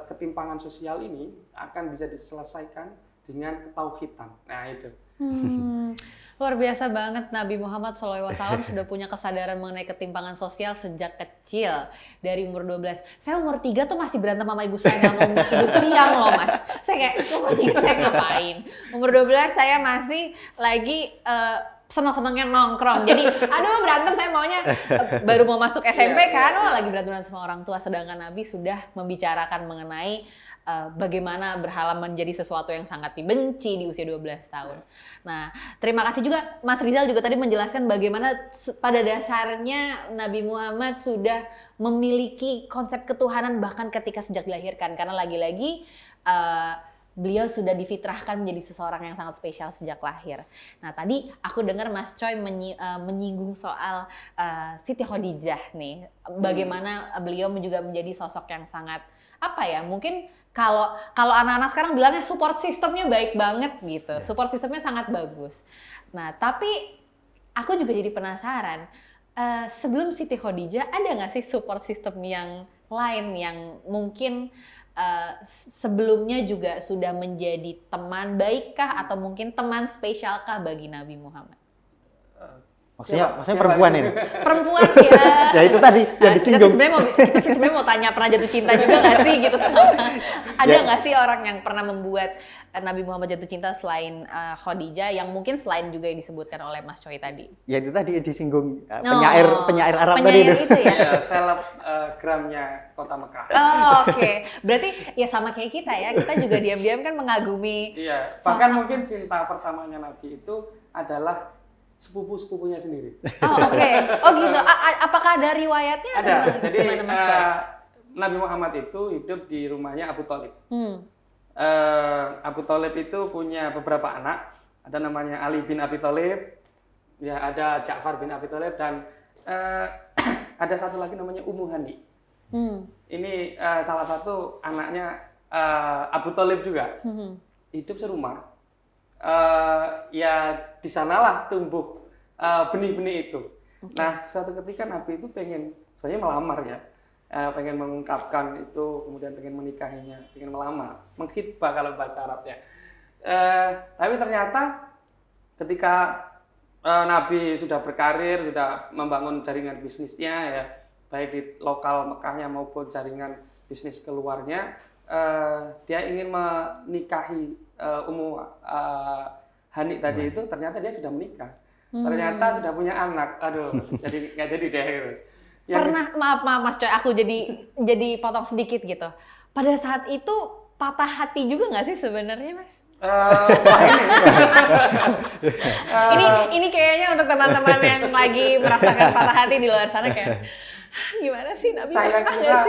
ketimpangan sosial ini akan bisa diselesaikan dengan ketauhidan. Nah, itu. Luar biasa banget, Nabi Muhammad SAW sudah punya kesadaran mengenai ketimpangan sosial sejak kecil, dari umur 12. Saya umur 3 tuh masih berantem sama ibu saya, nggak mau tidur siang loh mas. Saya kayak, umur 3 saya ngapain? Umur 12 saya masih lagi seneng-senengnya nongkrong. Jadi, aduh berantem saya maunya baru mau masuk SMP kan, lagi berantem sama orang tua. Sedangkan Nabi sudah membicarakan mengenai bagaimana berhala menjadi sesuatu yang sangat dibenci di usia 12 tahun. Nah, terima kasih juga Mas Rizal juga tadi menjelaskan bagaimana pada dasarnya Nabi Muhammad sudah memiliki konsep ketuhanan bahkan ketika sejak dilahirkan. Karena lagi-lagi beliau sudah difitrahkan menjadi seseorang yang sangat spesial sejak lahir. Nah, tadi aku dengar Mas Choi menyinggung soal Siti Khadijah nih. Bagaimana beliau juga menjadi sosok yang sangat mungkin kalau anak-anak sekarang bilangnya support sistemnya baik banget gitu. Support sistemnya sangat bagus. Nah, tapi aku juga jadi penasaran. Sebelum Siti Khadijah ada nggak sih support system yang lain yang mungkin sebelumnya juga sudah menjadi teman baikkah atau mungkin teman spesialkah bagi Nabi Muhammad? Maksudnya perempuan ini? Perempuan ya. Ya itu tadi yang disinggung. Kita sebenarnya mau tanya pernah jatuh cinta juga nggak sih gitu sama? Ada nggak sih orang yang pernah membuat Nabi Muhammad jatuh cinta selain Khadijah yang mungkin selain juga yang disebutkan oleh Mas Choi tadi? Ya itu tadi disinggung penyair Arab tadi itu ya. Selebgramnya Kota Mekah. Oke. Berarti ya sama kayak kita ya. Kita juga diam-diam kan mengagumi. Iya. Bahkan mungkin cinta pertamanya Nabi itu adalah sepupu-sepupunya sendiri. Oke. Oh gitu. Apakah ada riwayatnya? Ada. Jadi Nabi Muhammad itu hidup di rumahnya Abu Thalib. Abu Thalib itu punya beberapa anak. Ada namanya Ali bin Abi Thalib, ya ada Ja'far bin Abi Thalib dan ada satu lagi namanya Ummu Hani. Ini salah satu anaknya Abu Thalib juga. Hidup serumah. Ya di sanalah tumbuh benih-benih itu. Nah, suatu ketika Nabi itu sebenarnya melamar ya, pengen mengungkapkan itu, kemudian pengen menikahinya, pengen melamar, mengkhitbah kalau bahasa Arabnya. Tapi ternyata ketika Nabi sudah berkarir, sudah membangun jaringan bisnisnya ya, baik di lokal Mekahnya maupun jaringan bisnis keluarnya, dia ingin menikahi Ummu Hani tadi itu, ternyata dia sudah menikah. Ternyata sudah punya anak. Aduh, jadi nggak jadi deh gitu. Pernah, maaf Mas Choi, aku jadi potong sedikit gitu. Pada saat itu patah hati juga nggak sih sebenarnya, Mas? Ini kayaknya untuk teman-teman yang lagi merasakan patah hati di luar sana kayak gimana sih Nabi? Saya kira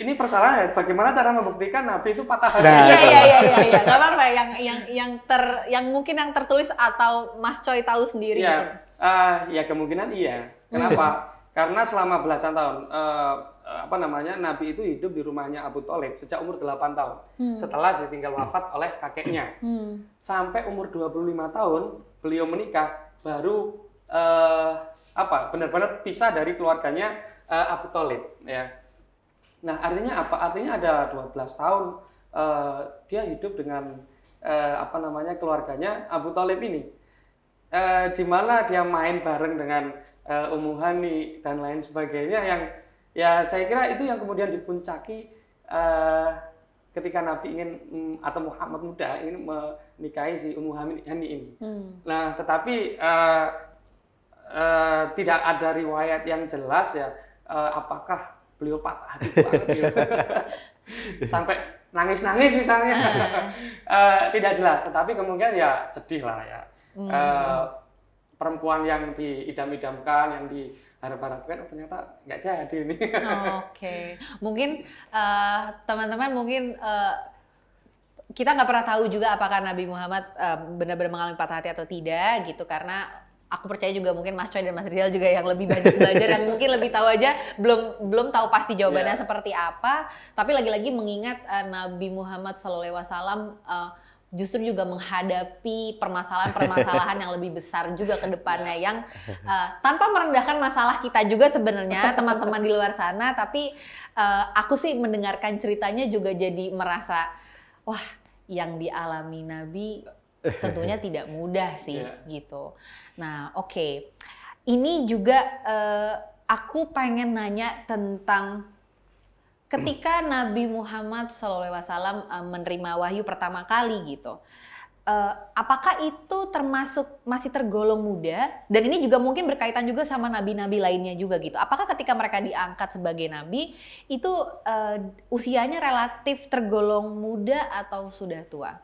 ini persoalan bagaimana cara membuktikan Nabi itu patah hati. Iya. Gak apa-apa yang mungkin yang tertulis atau Mas Choi tahu sendiri gitu. Ya kemungkinan iya. Kenapa? Karena selama belasan tahun Nabi itu hidup di rumahnya Abu Thalib sejak umur 8 tahun. Setelah ditinggal wafat oleh kakeknya. Sampai umur 25 tahun beliau menikah, baru benar-benar pisah dari keluarganya Abu Thalib ya. Nah, artinya apa? Artinya ada 12 tahun dia hidup dengan keluarganya Abu Thalib ini. Di mana dia main bareng dengan Ummu Hani dan lain sebagainya yang ya saya kira itu yang kemudian dipuncaki ketika Nabi ingin atau Muhammad muda ingin menikahi si Ummu Hani ini. Nah, tetapi tidak ada riwayat yang jelas ya apakah beliau patah hati banget gitu. Sampai nangis-nangis misalnya. Tidak jelas, tetapi kemungkinan ya sedih lah ya. Perempuan yang diidam-idamkan, yang diharap-harapkan ternyata nggak jadi ini. Oke. Mungkin teman-teman kita nggak pernah tahu juga apakah Nabi Muhammad benar-benar mengalami patah hati atau tidak gitu, karena aku percaya juga mungkin Mas Choi dan Mas Rizal juga yang lebih banyak belajar yang mungkin lebih tahu aja belum tahu pasti jawabannya seperti apa. Tapi lagi-lagi mengingat Nabi Muhammad SAW justru juga menghadapi permasalahan-permasalahan yang lebih besar juga ke depannya yang tanpa merendahkan masalah kita juga sebenarnya teman-teman di luar sana, tapi aku sih mendengarkan ceritanya juga jadi merasa wah, yang dialami Nabi tentunya tidak mudah sih gitu. Nah, oke. Ini juga aku pengen nanya tentang ketika Nabi Muhammad SAW menerima wahyu pertama kali gitu, apakah itu termasuk masih tergolong muda? Dan ini juga mungkin berkaitan juga sama nabi-nabi lainnya juga gitu. Apakah ketika mereka diangkat sebagai nabi itu usianya relatif tergolong muda atau sudah tua?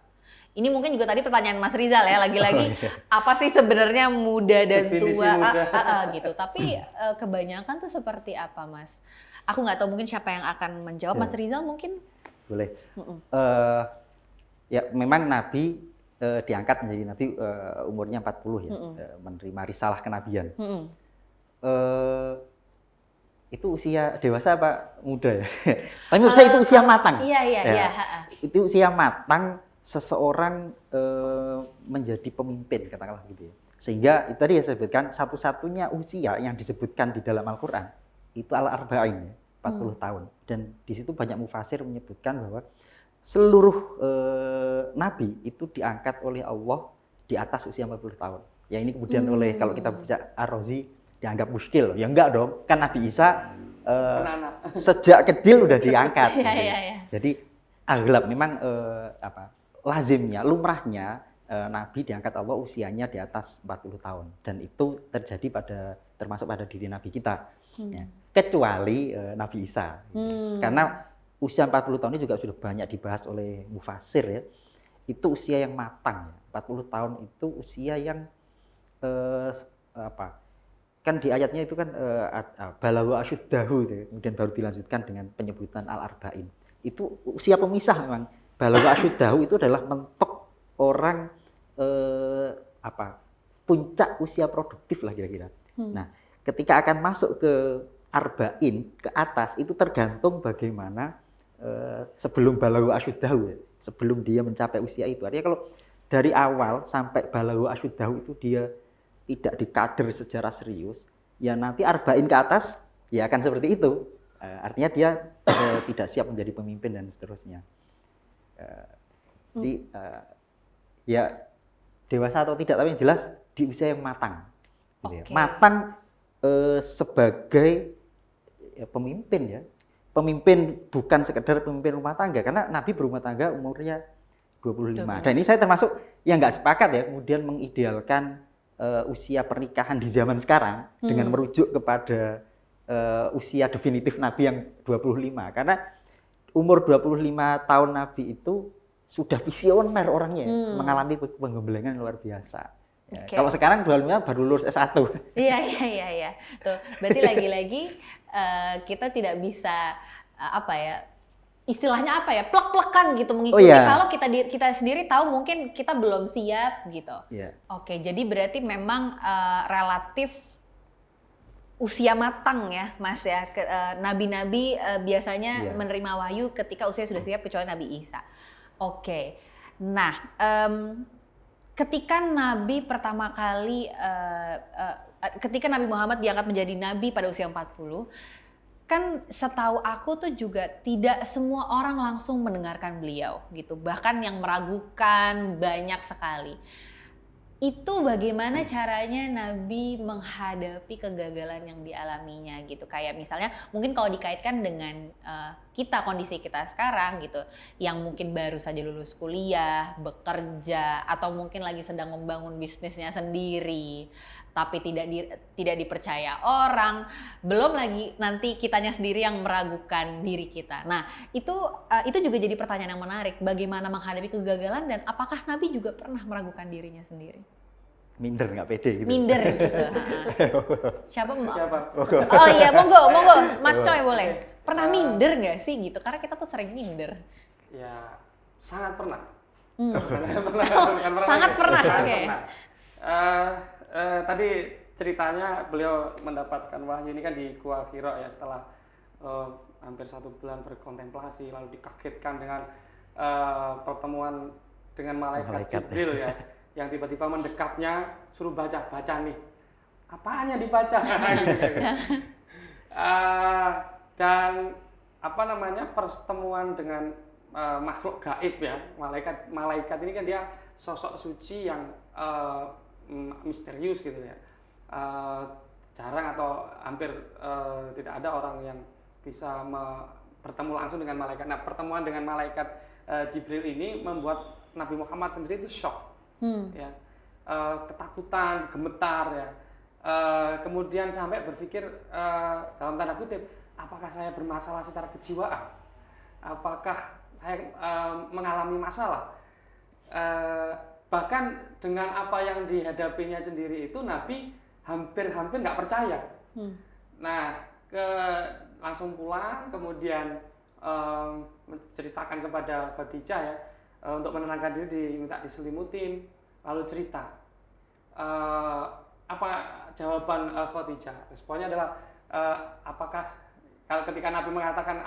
Ini mungkin juga tadi pertanyaan Mas Rizal ya, lagi-lagi apa sih sebenarnya muda dan Definisi tua muda. gitu. Tapi kebanyakan tuh seperti apa, Mas? Aku nggak tahu mungkin siapa yang akan menjawab. Mas Rizal mungkin? Boleh. Ya memang Nabi diangkat menjadi Nabi umurnya 40 ya, menerima risalah kenabian. Itu usia dewasa apa muda ya? Tapi menurut saya itu usia matang. Iya. Itu usia matang seseorang menjadi pemimpin, katakanlah gitu ya. Sehingga itu tadi yang saya sebutkan, satu-satunya usia yang disebutkan di dalam Al-Quran itu al-arba'in, 40 tahun. Dan di situ banyak mufasir menyebutkan bahwa seluruh nabi itu diangkat oleh Allah di atas usia 40 tahun. Ya ini kemudian oleh, kalau kita baca Ar-Razi, dianggap muskil. Ya enggak dong, kan Nabi Isa sejak kecil udah diangkat. Jadi aghlab memang lazimnya, lumrahnya Nabi diangkat Allah usianya di atas 40 tahun. Dan itu terjadi termasuk pada diri Nabi kita. Ya. Kecuali Nabi Isa. Karena usia 40 tahun ini juga sudah banyak dibahas oleh mufasir ya. Itu usia yang matang. 40 tahun itu usia yang kan di ayatnya itu kan balagha asyuddahu, kemudian baru dilanjutkan dengan penyebutan al-arba'in. Itu usia pemisah memang. Balagha asyuddahu itu adalah mentok orang puncak usia produktif lah kira-kira. Nah, ketika akan masuk ke arba'in, ke atas, itu tergantung bagaimana sebelum balagha asyuddahu ya, sebelum dia mencapai usia itu. Artinya kalau dari awal sampai balagha asyuddahu itu dia tidak dikader secara serius, ya nanti arba'in ke atas ya akan seperti itu. Artinya dia tidak siap menjadi pemimpin dan seterusnya. Jadi ya dewasa atau tidak, tapi yang jelas di usia yang matang. Gitu ya. Matang sebagai pemimpin ya. Pemimpin bukan sekedar pemimpin rumah tangga, karena Nabi berumah tangga umurnya 25. Dan ini saya termasuk yang nggak sepakat ya kemudian mengidealkan usia pernikahan di zaman sekarang dengan merujuk kepada usia definitif Nabi yang 25. Karena umur 25 tahun Nabi itu sudah visioner orangnya, mengalami penggembelengan luar biasa. Ya, kalau sekarang 25 baru lulus S1. Iya. Tuh, berarti lagi-lagi kita tidak bisa istilahnya plek-plekan gitu mengikuti kalau kita sendiri tahu mungkin kita belum siap gitu. Oke, jadi berarti memang relatif usia matang ya, Mas ya. Nabi-nabi biasanya menerima wahyu ketika usia sudah siap kecuali Nabi Isa. Oke. Nah, ketika Nabi pertama kali ketika Nabi Muhammad diangkat menjadi nabi pada usia 40, kan setahu aku tuh juga tidak semua orang langsung mendengarkan beliau gitu. Bahkan yang meragukan banyak sekali. Itu bagaimana caranya Nabi menghadapi kegagalan yang dialaminya gitu. Kayak misalnya mungkin kalau dikaitkan dengan kita, kondisi kita sekarang gitu, yang mungkin baru saja lulus kuliah, bekerja, atau mungkin lagi sedang membangun bisnisnya sendiri, tapi tidak dipercaya orang, belum lagi nanti kitanya sendiri yang meragukan diri kita. Nah, itu juga jadi pertanyaan yang menarik. Bagaimana menghadapi kegagalan dan apakah Nabi juga pernah meragukan dirinya sendiri? Minder, nggak pede gitu. Minder gitu. Siapa? Siapa? Oh iya, monggo, Mas Coy boleh. Pernah minder nggak sih gitu? Karena kita tuh sering minder. Ya, sangat pernah. Sangat pernah, oke. Tadi ceritanya beliau mendapatkan wahyu ini kan di Gua Hira ya, setelah hampir 1 bulan berkontemplasi, lalu dikagetkan dengan pertemuan dengan malaikat Jibril ya, yang tiba-tiba mendekapnya, suruh baca nih, apaan yang dibaca? Dan apa namanya, pertemuan dengan makhluk gaib ya, malaikat ini kan dia sosok suci yang misterius gitu ya, jarang atau hampir tidak ada orang yang bisa bertemu langsung dengan malaikat. Nah, pertemuan dengan malaikat Jibril ini membuat Nabi Muhammad sendiri itu shock, ya, ketakutan, gemetar ya, kemudian sampai berpikir dalam tanda kutip, apakah saya bermasalah secara kejiwaan, apakah saya mengalami masalah. Bahkan dengan apa yang dihadapinya sendiri itu Nabi hampir nggak percaya. Nah, langsung pulang, kemudian menceritakan kepada Khadijah ya, untuk menenangkan diri, diminta diselimutin, lalu cerita. Apa jawaban Khadijah? Responnya adalah apakah kalau ketika Nabi mengatakan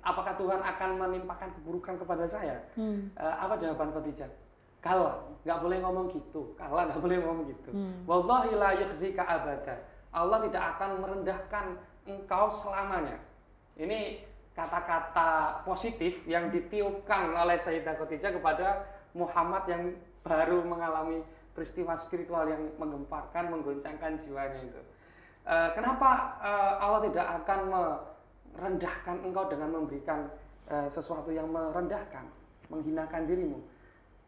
apakah Tuhan akan menimpakan keburukan kepada saya? Apa jawaban Khadijah? Kala, nggak boleh ngomong gitu. Wallahi la yakhzika abada. Allah tidak akan merendahkan engkau selamanya. Ini kata-kata positif yang ditiupkan oleh Sayyidah Khadijah kepada Muhammad yang baru mengalami peristiwa spiritual yang menggemparkan, menggoncangkan jiwanya itu. Kenapa Allah tidak akan merendahkan engkau dengan memberikan sesuatu yang merendahkan, menghinakan dirimu?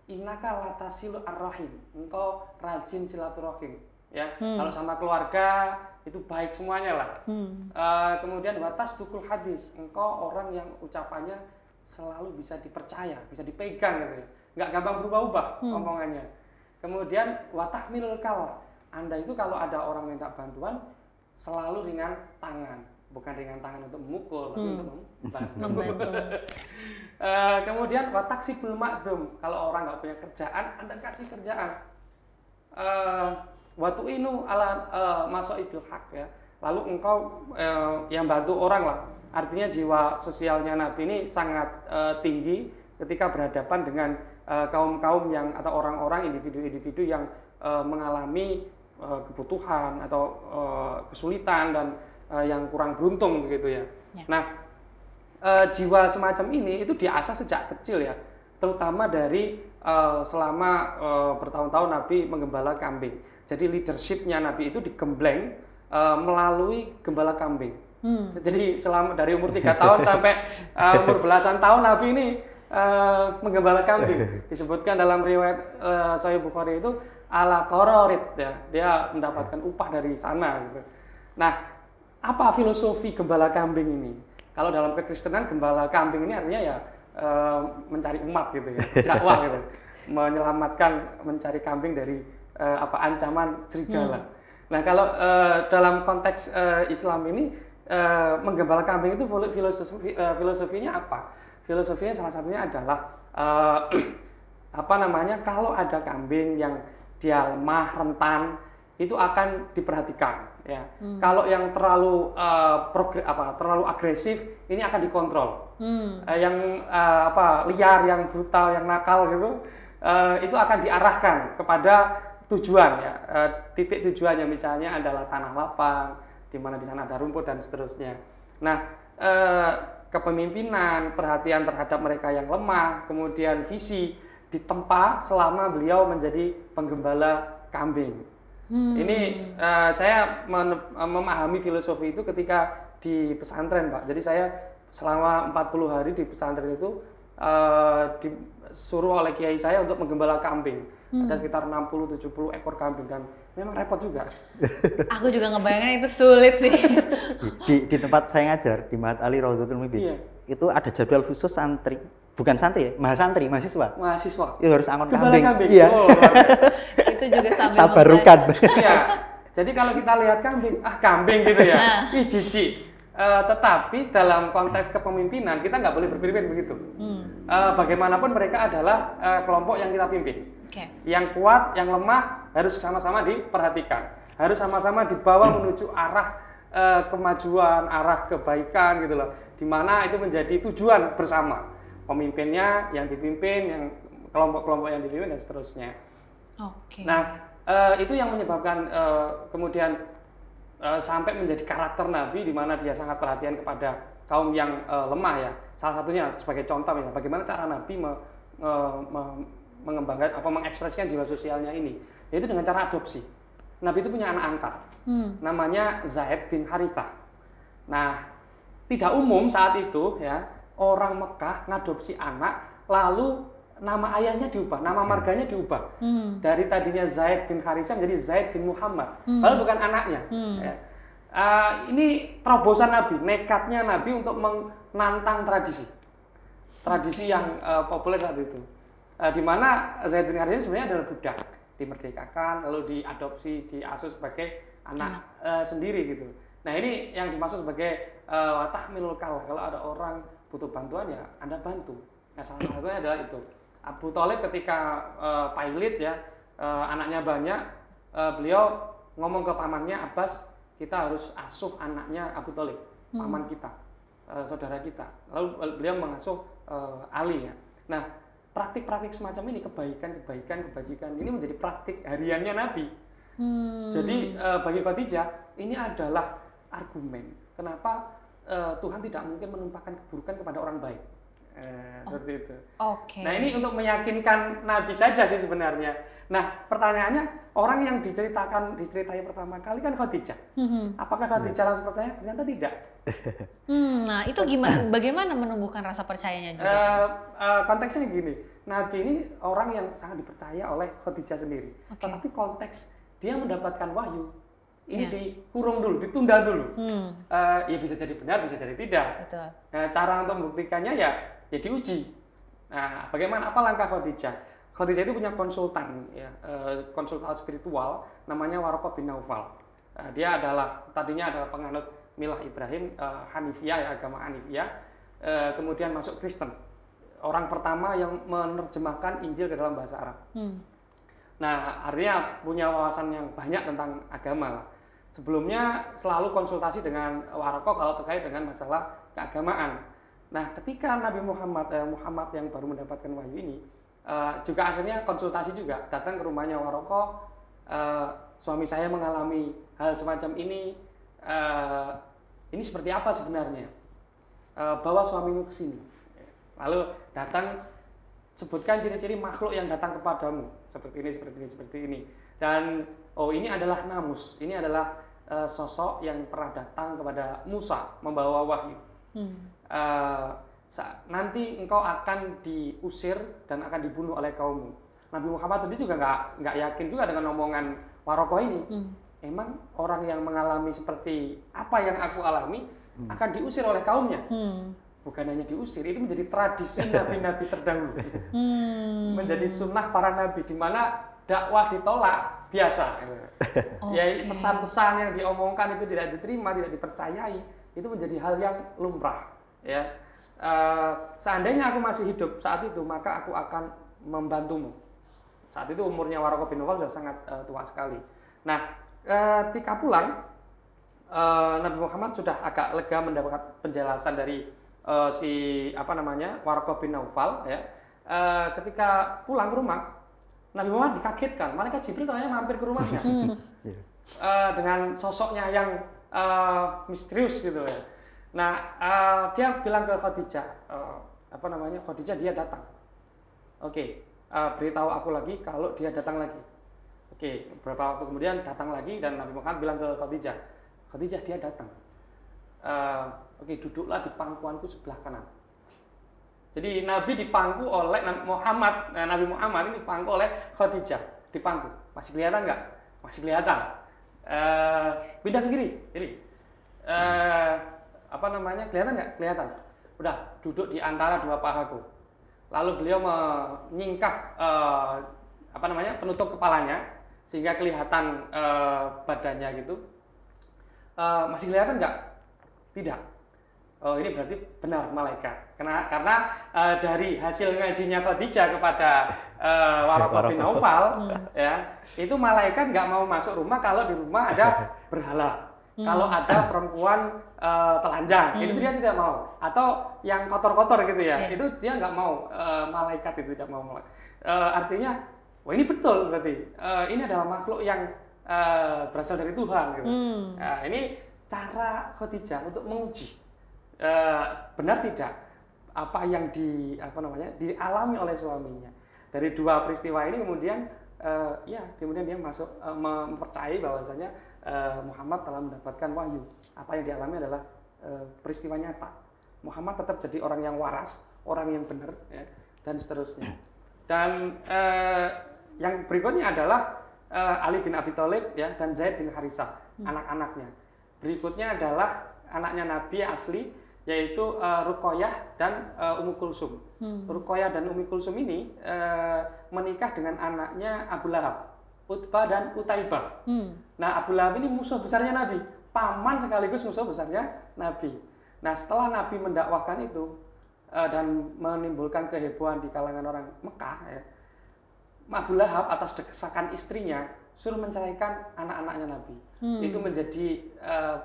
Innaka latasilu ar-rahim, engkau rajin silaturahim ya. Kalau sama keluarga itu baik semuanya lah. Kemudian watas dukul hadis, engkau orang yang ucapannya selalu bisa dipercaya, bisa dipegang gitu ya, nggak gampang berubah-ubah omongannya. Kemudian watahmilul kala, Anda itu kalau ada orang minta bantuan selalu ringan tangan, bukan ringan tangan untuk memukul, tapi untuk membantu. Kemudian wataksibul ma'dum, kalau orang nggak punya kerjaan, Anda kasih kerjaan. Watu'inu ala masoibil haq ya. Lalu engkau yang bantu orang lah. Artinya jiwa sosialnya Nabi ini sangat tinggi ketika berhadapan dengan kaum-kaum yang atau orang-orang, individu-individu yang mengalami kebutuhan atau kesulitan dan yang kurang beruntung begitu ya. Nah, jiwa semacam ini itu diasah sejak kecil ya, terutama dari selama bertahun-tahun Nabi menggembala kambing. Jadi leadershipnya Nabi itu digembleng melalui gembala kambing. Jadi selama dari umur 3 tahun sampai umur belasan tahun Nabi ini menggembala kambing. Disebutkan dalam riwayat Sahih Bukhari itu ala qararit ya, dia mendapatkan upah dari sana gitu. Nah, apa filosofi gembala kambing ini? Kalau dalam kekristenan gembala kambing ini artinya ya mencari umat gitu ya, dakwah gitu, menyelamatkan, mencari kambing dari ancaman serigala. Nah, kalau dalam konteks Islam ini menggembala kambing itu filosofinya apa? Filosofinya salah satunya adalah kalau ada kambing yang dia lemah, rentan, itu akan diperhatikan ya. Kalau yang terlalu terlalu agresif, ini akan dikontrol. Yang liar, yang brutal, yang nakal gitu, itu akan diarahkan kepada tujuan ya. Titik tujuannya misalnya adalah tanah lapang, di mana di sana ada rumput dan seterusnya. Nah, kepemimpinan, perhatian terhadap mereka yang lemah, kemudian visi ditempa selama beliau menjadi penggembala kambing. Ini saya memahami filosofi itu ketika di pesantren, Pak. Jadi saya selama 40 hari di pesantren itu disuruh oleh kiai saya untuk menggembala kambing. Ada sekitar 60-70 ekor kambing dan memang repot juga. Aku juga ngebayangin itu sulit sih. Di tempat saya ngajar di Mahat Ali Raudhatul Muhibbin, itu ada jadwal khusus santri, bukan santri ya, mahasiswa. Itu harus angon kambing. Iya. Oh, Itu juga sambil Tabarukan. Iya. Jadi kalau kita lihat kambing, kambing gitu ya. Ih jijik. Tetapi dalam konteks kepemimpinan kita nggak boleh berpikir begitu. Bagaimanapun mereka adalah kelompok yang kita pimpin. Okay. Yang kuat, yang lemah harus sama-sama diperhatikan. Harus sama-sama dibawa menuju arah kemajuan, arah kebaikan gitu loh. Di mana itu menjadi tujuan bersama. Pemimpinnya, yang dipimpin, yang kelompok-kelompok yang dipimpin dan seterusnya. Oke. Nah, itu yang menyebabkan kemudian sampai menjadi karakter Nabi di mana dia sangat perhatian kepada kaum yang lemah ya. Salah satunya sebagai contoh ya, bagaimana cara Nabi mengembangkan apa mengekspresikan jiwa sosialnya ini, yaitu dengan cara adopsi. Nabi itu punya anak angkat, namanya Zaid bin Harithah. Nah, tidak umum saat itu ya orang Mekah ngadopsi anak, lalu nama ayahnya diubah, nama marganya diubah. Dari tadinya Zaid bin Harithah menjadi Zaid bin Muhammad, lalu bukan anaknya. Ya. Ini terobosan Nabi, nekatnya Nabi untuk menantang tradisi yang populer saat itu. Di mana Zaid bin Harithah sebenarnya adalah budak, dimerdekakan, lalu diadopsi, diasuh sebagai anak sendiri gitu. Nah ini yang dimaksud sebagai tahmilul kalah. Kalau ada orang butuh bantuan ya Anda bantu. Nah salah satunya adalah itu. Abu Thalib ketika pilot ya, anaknya banyak, beliau ngomong ke pamannya Abbas, kita harus asuh anaknya Abu Thalib, paman kita, saudara kita. Lalu beliau mengasuh Ali ya. Nah praktik-praktik semacam ini, kebaikan, kebajikan ini menjadi praktik hariannya Nabi. Jadi bagi Khadijah ini adalah argumen kenapa Tuhan tidak mungkin menumpahkan keburukan kepada orang baik. Seperti itu. Okay. Nah ini untuk meyakinkan Nabi saja sih sebenarnya. Nah pertanyaannya, orang yang diceritai pertama kali kan Khadijah. Apakah Khadijah langsung percaya? Ternyata tidak. Nah itu bagaimana menumbuhkan rasa percayanya juga? Konteksnya gini, Nabi ini orang yang sangat dipercaya oleh Khadijah sendiri. Tetapi konteks dia mendapatkan wahyu ini dikurung dulu, ditunda dulu. Ya bisa jadi benar, bisa jadi tidak. Betul. Nah, cara untuk membuktikannya ya diuji. Nah, bagaimana, apa langkah Khadijah? Khadijah itu punya konsultan, ya, konsultan spiritual, namanya Waraqah bin Naufal. Dia tadinya adalah penganut milah Ibrahim, Hanifiyah, ya, agama Hanifiyah, kemudian masuk Kristen. Orang pertama yang menerjemahkan Injil ke dalam bahasa Arab. Nah, artinya punya wawasan yang banyak tentang agama lah. Sebelumnya selalu konsultasi dengan Waraqah kalau terkait dengan masalah keagamaan. Nah, ketika Nabi Muhammad yang baru mendapatkan wahyu ini, juga akhirnya konsultasi juga, datang ke rumahnya Waraqah, suami saya mengalami hal semacam ini seperti apa sebenarnya? Bawa suamimu ke sini. Lalu datang, sebutkan ciri-ciri makhluk yang datang kepadamu, seperti ini. Dan ini adalah namus, ini adalah sosok yang pernah datang kepada Musa membawa wahyu. Nanti engkau akan diusir dan akan dibunuh oleh kaummu. Nabi Muhammad sendiri juga nggak yakin juga dengan omongan Waraqah ini. Emang orang yang mengalami seperti apa yang aku alami akan diusir oleh kaumnya? Bukan hanya diusir, itu menjadi tradisi nabi-nabi terdahulu. Menjadi sunnah para nabi, di mana dakwah ditolak biasa. Ya pesan-pesan yang diomongkan itu tidak diterima, tidak dipercayai, itu menjadi hal yang lumrah. Ya, seandainya aku masih hidup saat itu, maka aku akan membantumu. Saat itu umurnya Waraqah bin Naufal sudah sangat tua sekali. Nah, ketika pulang, Nabi Muhammad sudah agak lega mendapat penjelasan dari Waraqah bin Naufal. Ya, ketika pulang ke rumah, Nabi Muhammad dikagetkan, malaikat Jibril ternyata mampir ke rumahnya dengan sosoknya yang misterius gitu ya. Nah, dia bilang ke Khadijah, Khadijah dia datang. Oke, beritahu aku lagi kalau dia datang lagi. Oke, beberapa waktu kemudian datang lagi dan Nabi Muhammad bilang ke Khadijah, Khadijah dia datang. Oke, duduklah di pangkuanku sebelah kanan. Jadi Nabi dipangku oleh Nabi Muhammad ini dipangku oleh Khadijah, dipangku. Masih kelihatan nggak? Masih kelihatan. Pindah ke kiri. Kelihatan nggak? Kelihatan. Udah duduk di antara dua pahaku. Lalu beliau menyingkap penutup kepalanya sehingga kelihatan badannya gitu. Masih kelihatan nggak? Tidak. Oh, ini berarti benar malaikat. Karena dari hasil ngajinya Khadijah kepada Waraqah bin Naufal, ya, itu malaikat nggak mau masuk rumah kalau di rumah ada berhala. Kalau ada perempuan telanjang, itu dia tidak mau. Atau yang kotor-kotor gitu ya, itu dia nggak mau. Malaikat itu tidak mau. Artinya, wah ini betul berarti. Ini adalah makhluk yang berasal dari Tuhan. Gitu. Ini cara Khadijah untuk menguji benar tidak apa yang dialami oleh suaminya. Dari dua peristiwa ini kemudian kemudian dia masuk mempercayai bahwasanya Muhammad telah mendapatkan wahyu. Apa yang dialami adalah peristiwa nyata. Muhammad tetap jadi orang yang waras, orang yang benar, ya, dan seterusnya. Dan yang berikutnya adalah Ali bin Abi Thalib, ya, dan Zaid bin Harisah, anak-anaknya. Berikutnya adalah anaknya Nabi asli, yaitu Ruqayyah dan Ummu Kulsum. Ruqayyah dan Ummu Kulsum ini menikah dengan anaknya Abu Lahab, Utbah dan Utaibah. Nah, Abu Lahab ini musuh besarnya Nabi, paman sekaligus musuh besarnya Nabi. Nah, setelah Nabi mendakwahkan itu dan menimbulkan kehebohan di kalangan orang Mekah, ya, Abu Lahab atas desakan istrinya suruh menceraikan anak-anaknya Nabi. Itu menjadi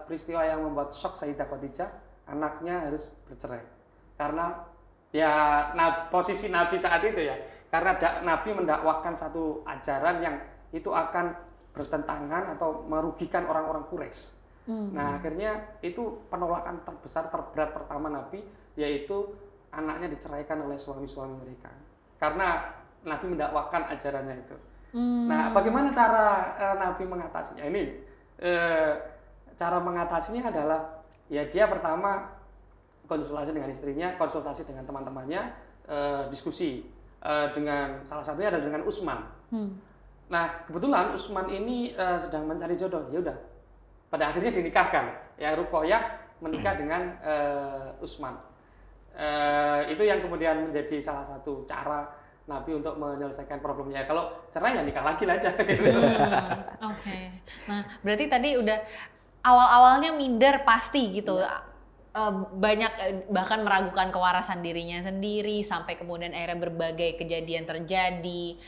peristiwa yang membuat shock Sayyidah Khadijah, anaknya harus bercerai. Karena ya posisi Nabi saat itu ya, karena Nabi mendakwahkan satu ajaran yang itu akan bertentangan atau merugikan orang-orang Quraisy. Nah, akhirnya itu penolakan terbesar, terberat pertama Nabi, yaitu anaknya diceraikan oleh suami-suami mereka. Karena Nabi mendakwahkan ajarannya itu. Nah, bagaimana cara Nabi mengatasinya? Ini cara mengatasinya adalah ya dia pertama konsultasi dengan istrinya, konsultasi dengan teman-temannya, diskusi dengan salah satunya adalah dengan Utsman. Nah, kebetulan Utsman ini sedang mencari jodoh. Ya udah, pada akhirnya dinikahkan. Ya, Ruqayyah menikah dengan Utsman. Itu yang kemudian menjadi salah satu cara Nabi untuk menyelesaikan problemnya. Kalau cerai ya nikah lagi aja. Oke. Nah, berarti tadi udah awal-awalnya minder pasti gitu. Banyak bahkan meragukan kewarasan dirinya sendiri sampai kemudian akhirnya berbagai kejadian terjadi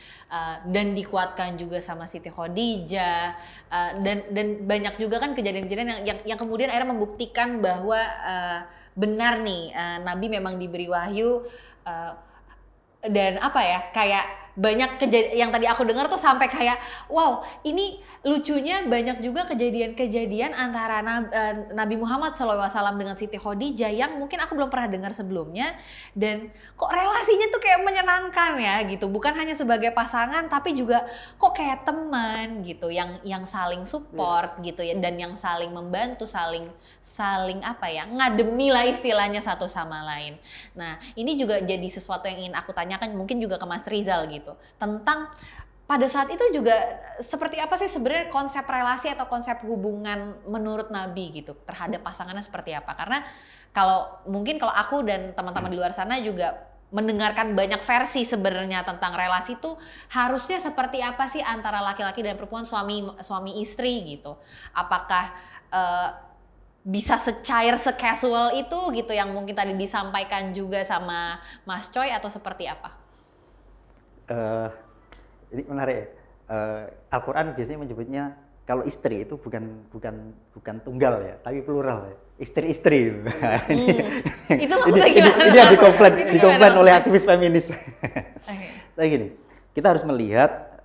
dan dikuatkan juga sama Siti Khadijah dan banyak juga kan kejadian-kejadian yang kemudian akhirnya membuktikan bahwa benar nih Nabi memang diberi wahyu. Dan apa ya, kayak banyak kejadian yang tadi aku dengar tuh sampai kayak wow, ini lucunya banyak juga kejadian-kejadian antara Nabi Muhammad SAW dengan Siti Khadijah yang mungkin aku belum pernah dengar sebelumnya, dan kok relasinya tuh kayak menyenangkan ya gitu, bukan hanya sebagai pasangan tapi juga kok kayak teman gitu yang saling support gitu ya, dan yang saling membantu, saling apa ya, ngademi lah istilahnya satu sama lain. Nah, ini juga jadi sesuatu yang ingin aku tanyakan mungkin juga ke Mas Rizal gitu, tentang pada saat itu juga seperti apa sih sebenarnya konsep relasi atau konsep hubungan menurut Nabi gitu terhadap pasangannya seperti apa? Karena mungkin kalau aku dan teman-teman di luar sana juga mendengarkan banyak versi sebenarnya tentang relasi itu harusnya seperti apa sih antara laki-laki dan perempuan, suami istri gitu. Apakah bisa secair, secasual itu gitu yang mungkin tadi disampaikan juga sama Mas Choi, atau seperti apa? Ini menarik ya. Al-Quran biasanya menyebutnya kalau istri itu bukan tunggal ya, tapi plural ya. Istri-istri. Itu maksudnya gimana? Ini yang dikomplain oleh aktivis feminis. Tapi gini, kita harus melihat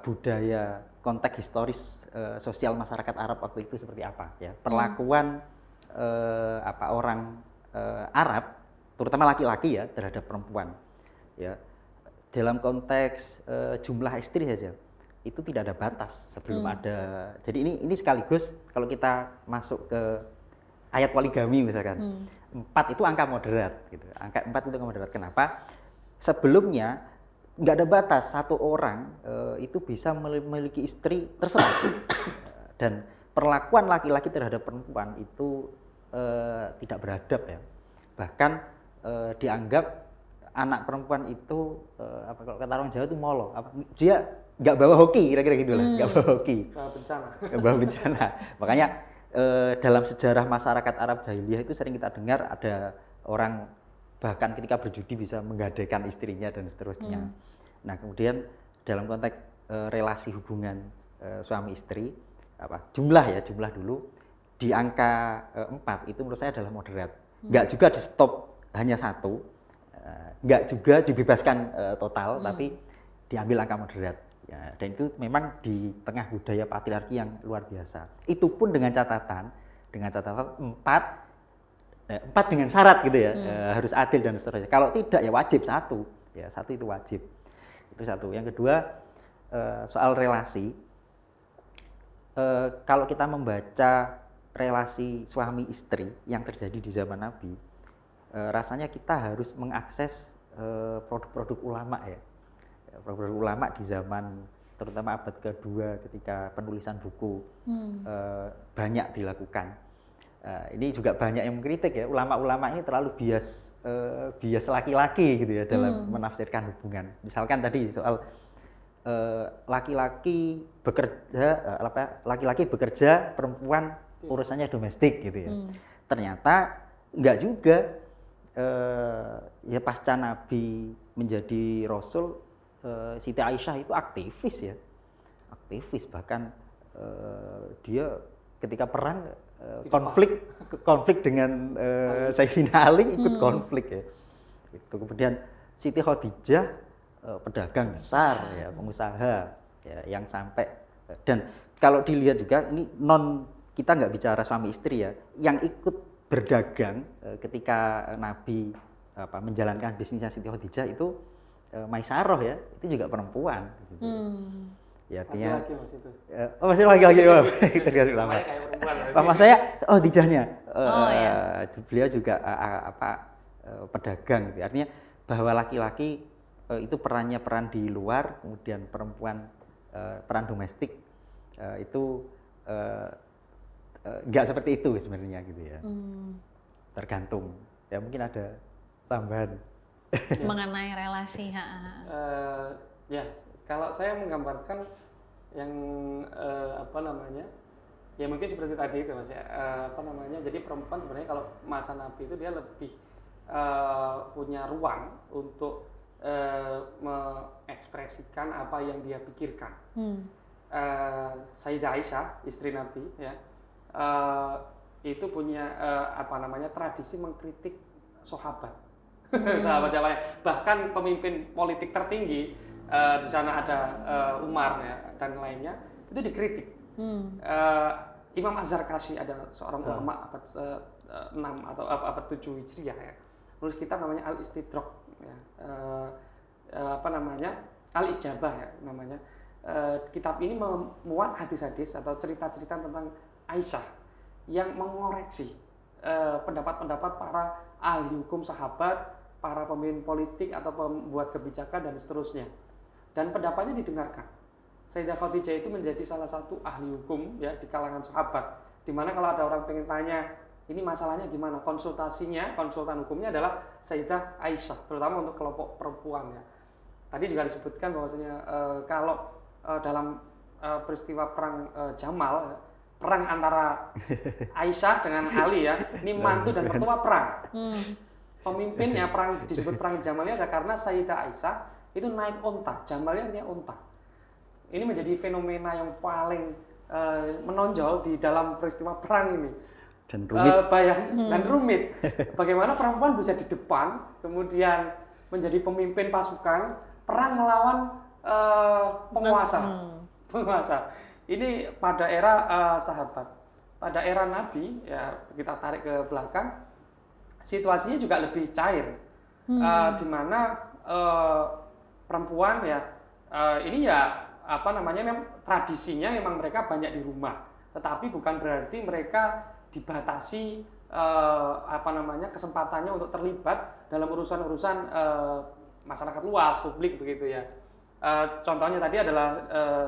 budaya, konteks historis sosial masyarakat Arab waktu itu seperti apa ya. Perlakuan orang Arab, terutama laki-laki ya, terhadap perempuan. Ya. dalam konteks jumlah istri saja itu tidak ada batas sebelum ada. Jadi ini sekaligus kalau kita masuk ke ayat poligami misalkan, 4 itu angka moderat gitu. Angka 4 itu angka moderat. Kenapa? Sebelumnya nggak ada batas, satu orang itu bisa memiliki istri terserah. Dan perlakuan laki-laki terhadap perempuan itu tidak beradab ya. Bahkan dianggap anak perempuan itu kalau kata orang Jawa itu molo, dia nggak bawa hoki, kira-kira gitu lah, nggak bawa hoki, bencana. nggak bawa bencana. Makanya dalam sejarah masyarakat Arab jahiliyah itu sering kita dengar ada orang bahkan ketika berjudi bisa menggadaikan istrinya dan seterusnya. Nah kemudian dalam konteks relasi hubungan suami istri, jumlah dulu di angka 4 itu menurut saya adalah moderat. Nggak juga di stop hanya 1, nggak juga dibebaskan total, tapi diambil angka moderat. Ya, dan itu memang di tengah budaya patriarki yang luar biasa. Itu pun dengan catatan 4 dengan syarat gitu ya, harus adil dan seterusnya. Kalau tidak ya wajib 1, ya 1 itu wajib. Itu 1. Yang kedua soal relasi. Kalau kita membaca relasi suami istri yang terjadi di zaman Nabi, rasanya kita harus mengakses produk-produk ulama ya. Produk-produk ulama di zaman terutama abad kedua ketika penulisan buku banyak dilakukan. Ini juga banyak yang mengkritik ya, ulama-ulama ini terlalu bias laki-laki gitu ya dalam menafsirkan hubungan. Misalkan tadi soal laki-laki bekerja, perempuan urusannya domestik gitu ya. Ternyata enggak juga. Ya pasca Nabi menjadi Rasul, Siti Aisyah itu aktivis bahkan dia ketika perang konflik dengan Sayyidina Ali ikut konflik ya. Itu kemudian Siti Khadijah pedagang besar ya, pengusaha ya, yang sampai dan kalau dilihat juga ini kita nggak bicara suami istri ya, yang ikut berdagang ketika Nabi menjalankan bisnisnya Siti Khadijah itu Maisarah ya, itu juga perempuan gitu. Ya artinya laki-laki Mas itu. Masih laki-laki tergantung lama. Kayak perempuan. Mama saya Khadijahnya. Ya. Beliau juga pedagang gitu. Artinya bahwa laki-laki itu peran di luar, kemudian perempuan peran domestik itu nggak seperti itu sebenarnya gitu ya. Tergantung. Ya mungkin ada tambahan. Mengenai relasi. Ya, kalau saya menggambarkan yang ya mungkin seperti tadi itu Mas ya. Jadi perempuan sebenarnya kalau masa Nabi itu dia lebih punya ruang untuk mengekspresikan apa yang dia pikirkan. Sayyidah Aisyah, istri Nabi ya, itu punya tradisi mengkritik sahabat. Sahabat-sahabatnya, bahkan pemimpin politik tertinggi di sana ada Umar ya, dan lainnya itu dikritik. Imam Az-Zarkashi ada seorang ulama abad 6 atau abad 7 Hijriah ya, nulis kitab namanya Al-Istidrak ya, Al-Ijabah ya namanya. Kitab ini memuat hadis-hadis atau cerita-cerita tentang Aisyah yang mengoreksi pendapat-pendapat para ahli hukum sahabat, para pemimpin politik atau pembuat kebijakan dan seterusnya. Dan pendapatnya didengarkan. Sayyidah Khadijah itu menjadi salah satu ahli hukum ya di kalangan sahabat. Dimana kalau ada orang pengen tanya ini masalahnya gimana, konsultan hukumnya adalah Sayyidah Aisyah, terutama untuk kelompok perempuan ya. Tadi juga disebutkan bahwasanya kalau dalam peristiwa perang Jamal, perang antara Aisyah dengan Ali ya, ini mantu dan mertua perang. Pemimpinnya perang disebut perang Jamalnya ada karena Sayyidah Aisyah itu naik onta, Jamalnya artinya onta. Ini menjadi fenomena yang paling menonjol di dalam peristiwa perang ini. Dan rumit. Dan rumit. Bagaimana perempuan bisa di depan, kemudian menjadi pemimpin pasukan perang melawan penguasa. Ini pada era sahabat. Pada era Nabi, ya kita tarik ke belakang, situasinya juga lebih cair, di mana perempuan ya ini ya apa namanya memang tradisinya memang mereka banyak di rumah, tetapi bukan berarti mereka dibatasi apa namanya kesempatannya untuk terlibat dalam urusan-urusan masyarakat luas, publik begitu ya. Contohnya tadi adalah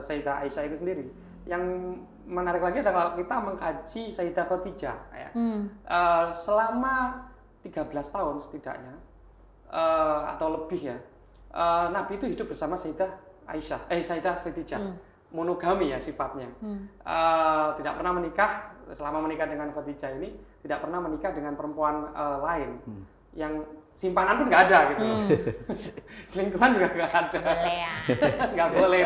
Sayyidah Aisyah itu sendiri. Yang menarik lagi adalah kita mengkaji Sayyidah Khadijah ya. Selama 13 tahun setidaknya atau lebih ya, Nabi itu hidup bersama Sayyidah Khadijah. Monogami ya sifatnya. Tidak pernah menikah, selama menikah dengan Khadijah ini tidak pernah menikah dengan perempuan lain. Yang simpanan pun nggak ada gitu. Selingkuhan juga nggak ada. Boleh ya. Nggak boleh.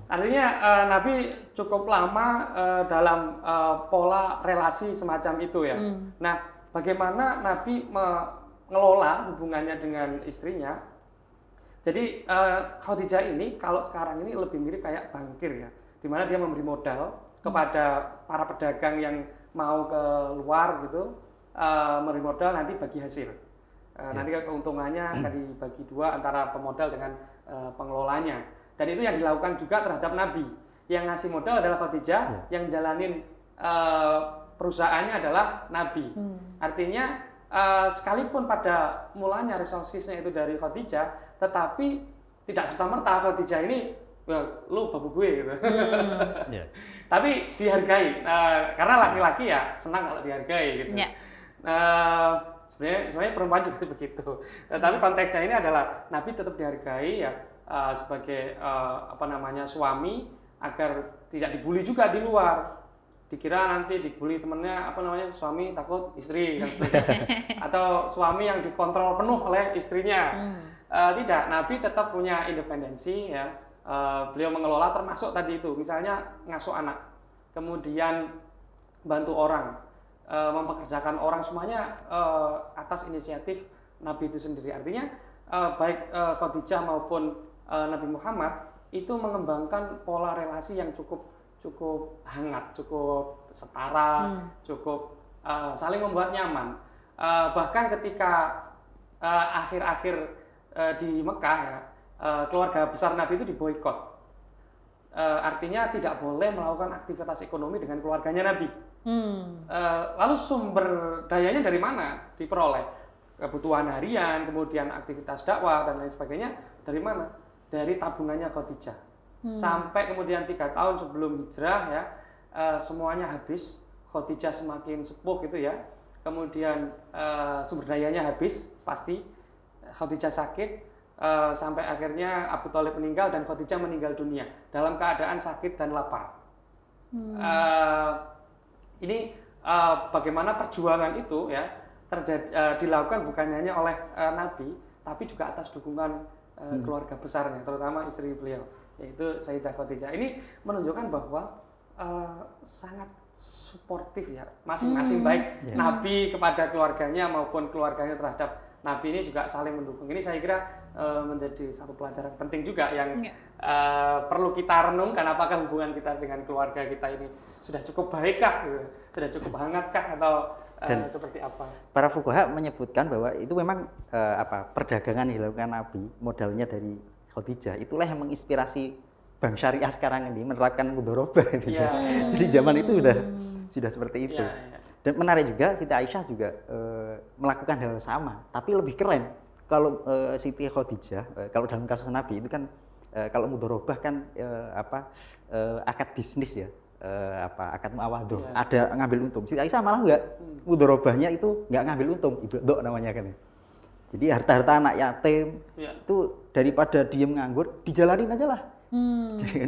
Artinya Nabi cukup lama dalam pola relasi semacam itu ya. Nah, bagaimana Nabi mengelola hubungannya dengan istrinya? Jadi Khadijah ini kalau sekarang ini lebih mirip kayak bankir ya, di mana dia memberi modal kepada para pedagang yang mau ke luar gitu, memberi modal nanti bagi hasil. Nanti keuntungannya akan dibagi dua antara pemodal dengan pengelolanya. Dan itu yang dilakukan juga terhadap Nabi. Yang ngasih modal adalah Khadijah, yang jalanin perusahaannya adalah Nabi. Artinya sekalipun pada mulanya resourcesnya itu dari Khadijah, tetapi tidak serta-merta Khadijah ini, lu babu gue gitu. Tapi dihargai, karena laki-laki ya senang kalau dihargai gitu. Sebenarnya perempuan juga begitu. Tapi konteksnya ini adalah Nabi tetap dihargai ya sebagai apa namanya suami, agar tidak dibully juga di luar. Dikira nanti dibully temennya apa namanya suami takut istri kan, atau suami yang dikontrol penuh oleh istrinya. Tidak, Nabi tetap punya independensi ya. Beliau mengelola termasuk tadi itu, misalnya ngasuh anak, kemudian bantu orang, mempekerjakan orang, semuanya atas inisiatif Nabi itu sendiri. Artinya baik Khadijah maupun Nabi Muhammad itu mengembangkan pola relasi yang cukup hangat, cukup setara, cukup saling membuat nyaman. Bahkan ketika akhir-akhir di Mekah ya, keluarga besar Nabi itu diboikot. Artinya tidak boleh melakukan aktivitas ekonomi dengan keluarganya Nabi. Lalu sumber dayanya dari mana diperoleh? Kebutuhan harian, kemudian aktivitas dakwah dan lain sebagainya dari mana? Dari tabungannya Khadijah. Sampai kemudian 3 tahun sebelum hijrah ya, semuanya habis. Khadijah semakin sepuh gitu ya. Kemudian sumber dayanya habis pasti. Khadijah sakit sampai akhirnya Abu Thalib meninggal dan Khadijah meninggal dunia dalam keadaan sakit dan lapar. Ini bagaimana perjuangan itu ya dilakukan bukan hanya oleh Nabi, tapi juga atas dukungan keluarga besarnya, terutama istri beliau, yaitu Sayyidah Khadijah. Ini menunjukkan bahwa sangat suportif ya, masing-masing baik Nabi kepada keluarganya maupun keluarganya terhadap Nabi ini juga saling mendukung. Ini saya kira menjadi satu pelajaran penting juga yang perlu kita renungkan, apakah hubungan kita dengan keluarga kita ini sudah cukup baikkah, gitu? Sudah cukup hangatkah, atau seperti apa? Para fuqaha menyebutkan bahwa itu memang perdagangan yang dilakukan Nabi, modalnya dari Khadijah, itulah yang menginspirasi bank syariah sekarang ini menerapkan mudharabah. Jadi zaman itu sudah seperti itu. Dan menarik juga, Siti Aisyah juga melakukan hal sama, tapi lebih keren. Kalau Siti Khadijah, kalau dalam kasus Nabi itu kan, kalau mudharabah kan akad bisnis ya, akad muawadhah, ada ngambil untung. Siti Aisyah malah enggak, mudharabahnya itu enggak ngambil untung, ibdok namanya kan. Jadi harta-harta anak yatim itu daripada diem nganggur, dijalanin aja lah.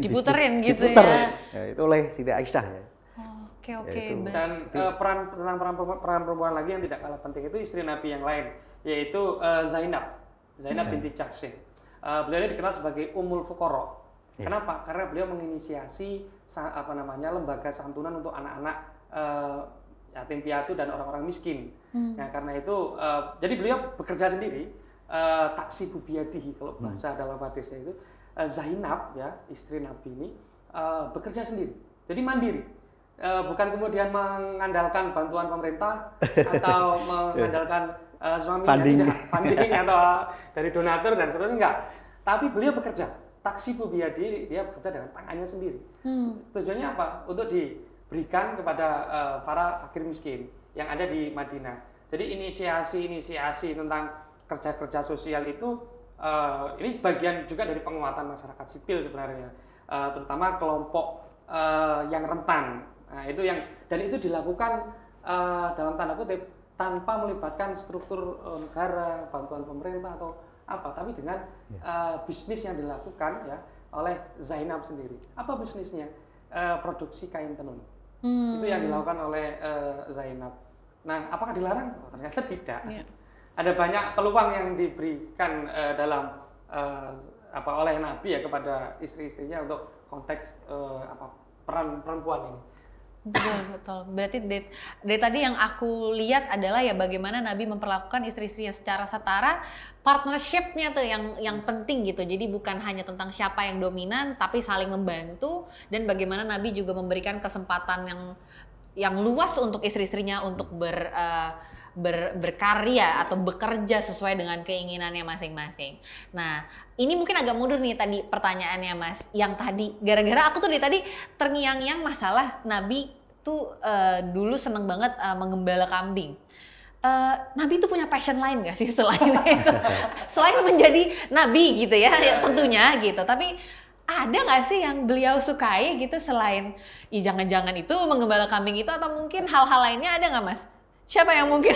Diputerin gitu ya. Itu oleh Siti Aisyah ya. Oke. Dan peran perempuan lagi yang tidak kalah penting itu istri Nabi yang lain, yaitu Zainab binti Jahsy. Beliau ini dikenal sebagai Ummul Fuqara. Kenapa? Karena beliau menginisiasi lembaga santunan untuk anak-anak yatim piatu dan orang-orang miskin. Nah, karena itu jadi beliau bekerja sendiri, taksibu biyadihi kalau bahasa dalam hadisnya itu. Zainab ya, istri Nabi ini bekerja sendiri. Jadi mandiri. Bukan kemudian mengandalkan bantuan pemerintah atau mengandalkan suaminya, Funding. tidak funding atau dari donatur dan seterusnya, enggak. Tapi beliau bekerja, taksibu biyadi, dia bekerja dengan tangannya sendiri. Tujuannya apa? Untuk diberikan kepada para fakir miskin yang ada di Madinah. Jadi inisiasi tentang kerja-kerja sosial itu ini bagian juga dari penguatan masyarakat sipil sebenarnya, terutama kelompok yang rentan. Nah, itu dan itu dilakukan dalam tanda kutip tanpa melibatkan struktur negara, bantuan pemerintah atau apa, tapi dengan bisnis yang dilakukan ya oleh Zainab sendiri. Apa bisnisnya? Produksi kain tenun. Itu yang dilakukan oleh Zainab. Nah, apakah dilarang? Oh, ternyata tidak. Yeah. Ada banyak peluang yang diberikan dalam oleh Nabi ya kepada istri-istrinya untuk konteks peran perempuan ini. Betul. Berarti dari tadi yang aku lihat adalah ya bagaimana Nabi memperlakukan istri-istrinya secara setara, partnership-nya tuh yang penting gitu. Jadi bukan hanya tentang siapa yang dominan, tapi saling membantu, dan bagaimana Nabi juga memberikan kesempatan yang luas untuk istri-istrinya untuk berkarya atau bekerja sesuai dengan keinginannya masing-masing. Nah, ini mungkin agak mundur nih tadi pertanyaannya Mas. Yang tadi, gara-gara aku tuh dari tadi terngiang-ngiang masalah Nabi tuh dulu seneng banget menggembala kambing. Nabi tuh punya passion lain gak sih selain itu? Selain menjadi Nabi gitu ya, tentunya gitu. Tapi ada gak sih yang beliau sukai gitu selain, jangan-jangan itu menggembala kambing itu, atau mungkin hal-hal lainnya ada gak Mas? Siapa yang mungkin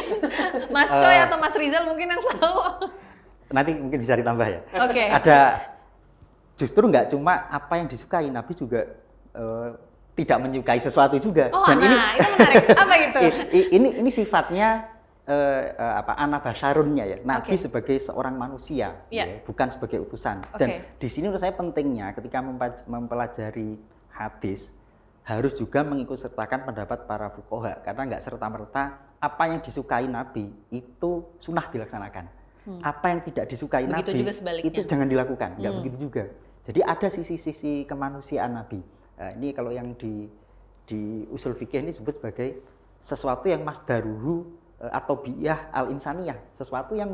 Mas Coy atau Mas Rizal mungkin yang tahu? Nanti mungkin bisa ditambah ya. Oke. Ada, justru nggak cuma apa yang disukai, Nabi juga tidak menyukai sesuatu juga. Oh, dan itu menarik. Apa itu? Ini sifatnya ana basyarunnya ya. Nabi sebagai seorang manusia, ya, bukan sebagai utusan. Dan di sini menurut saya pentingnya ketika mempelajari hadis harus juga mengikutsertakan pendapat para fuqaha, karena nggak serta-merta apa yang disukai Nabi itu sunnah dilaksanakan. Apa yang tidak disukai begitu Nabi juga sebaliknya, itu jangan dilakukan. Nggak begitu juga. Jadi ada sisi-sisi kemanusiaan Nabi. Nah, ini kalau yang di usul fikih ini disebut sebagai sesuatu yang masdaruhu atau biyah al-insaniyah, sesuatu yang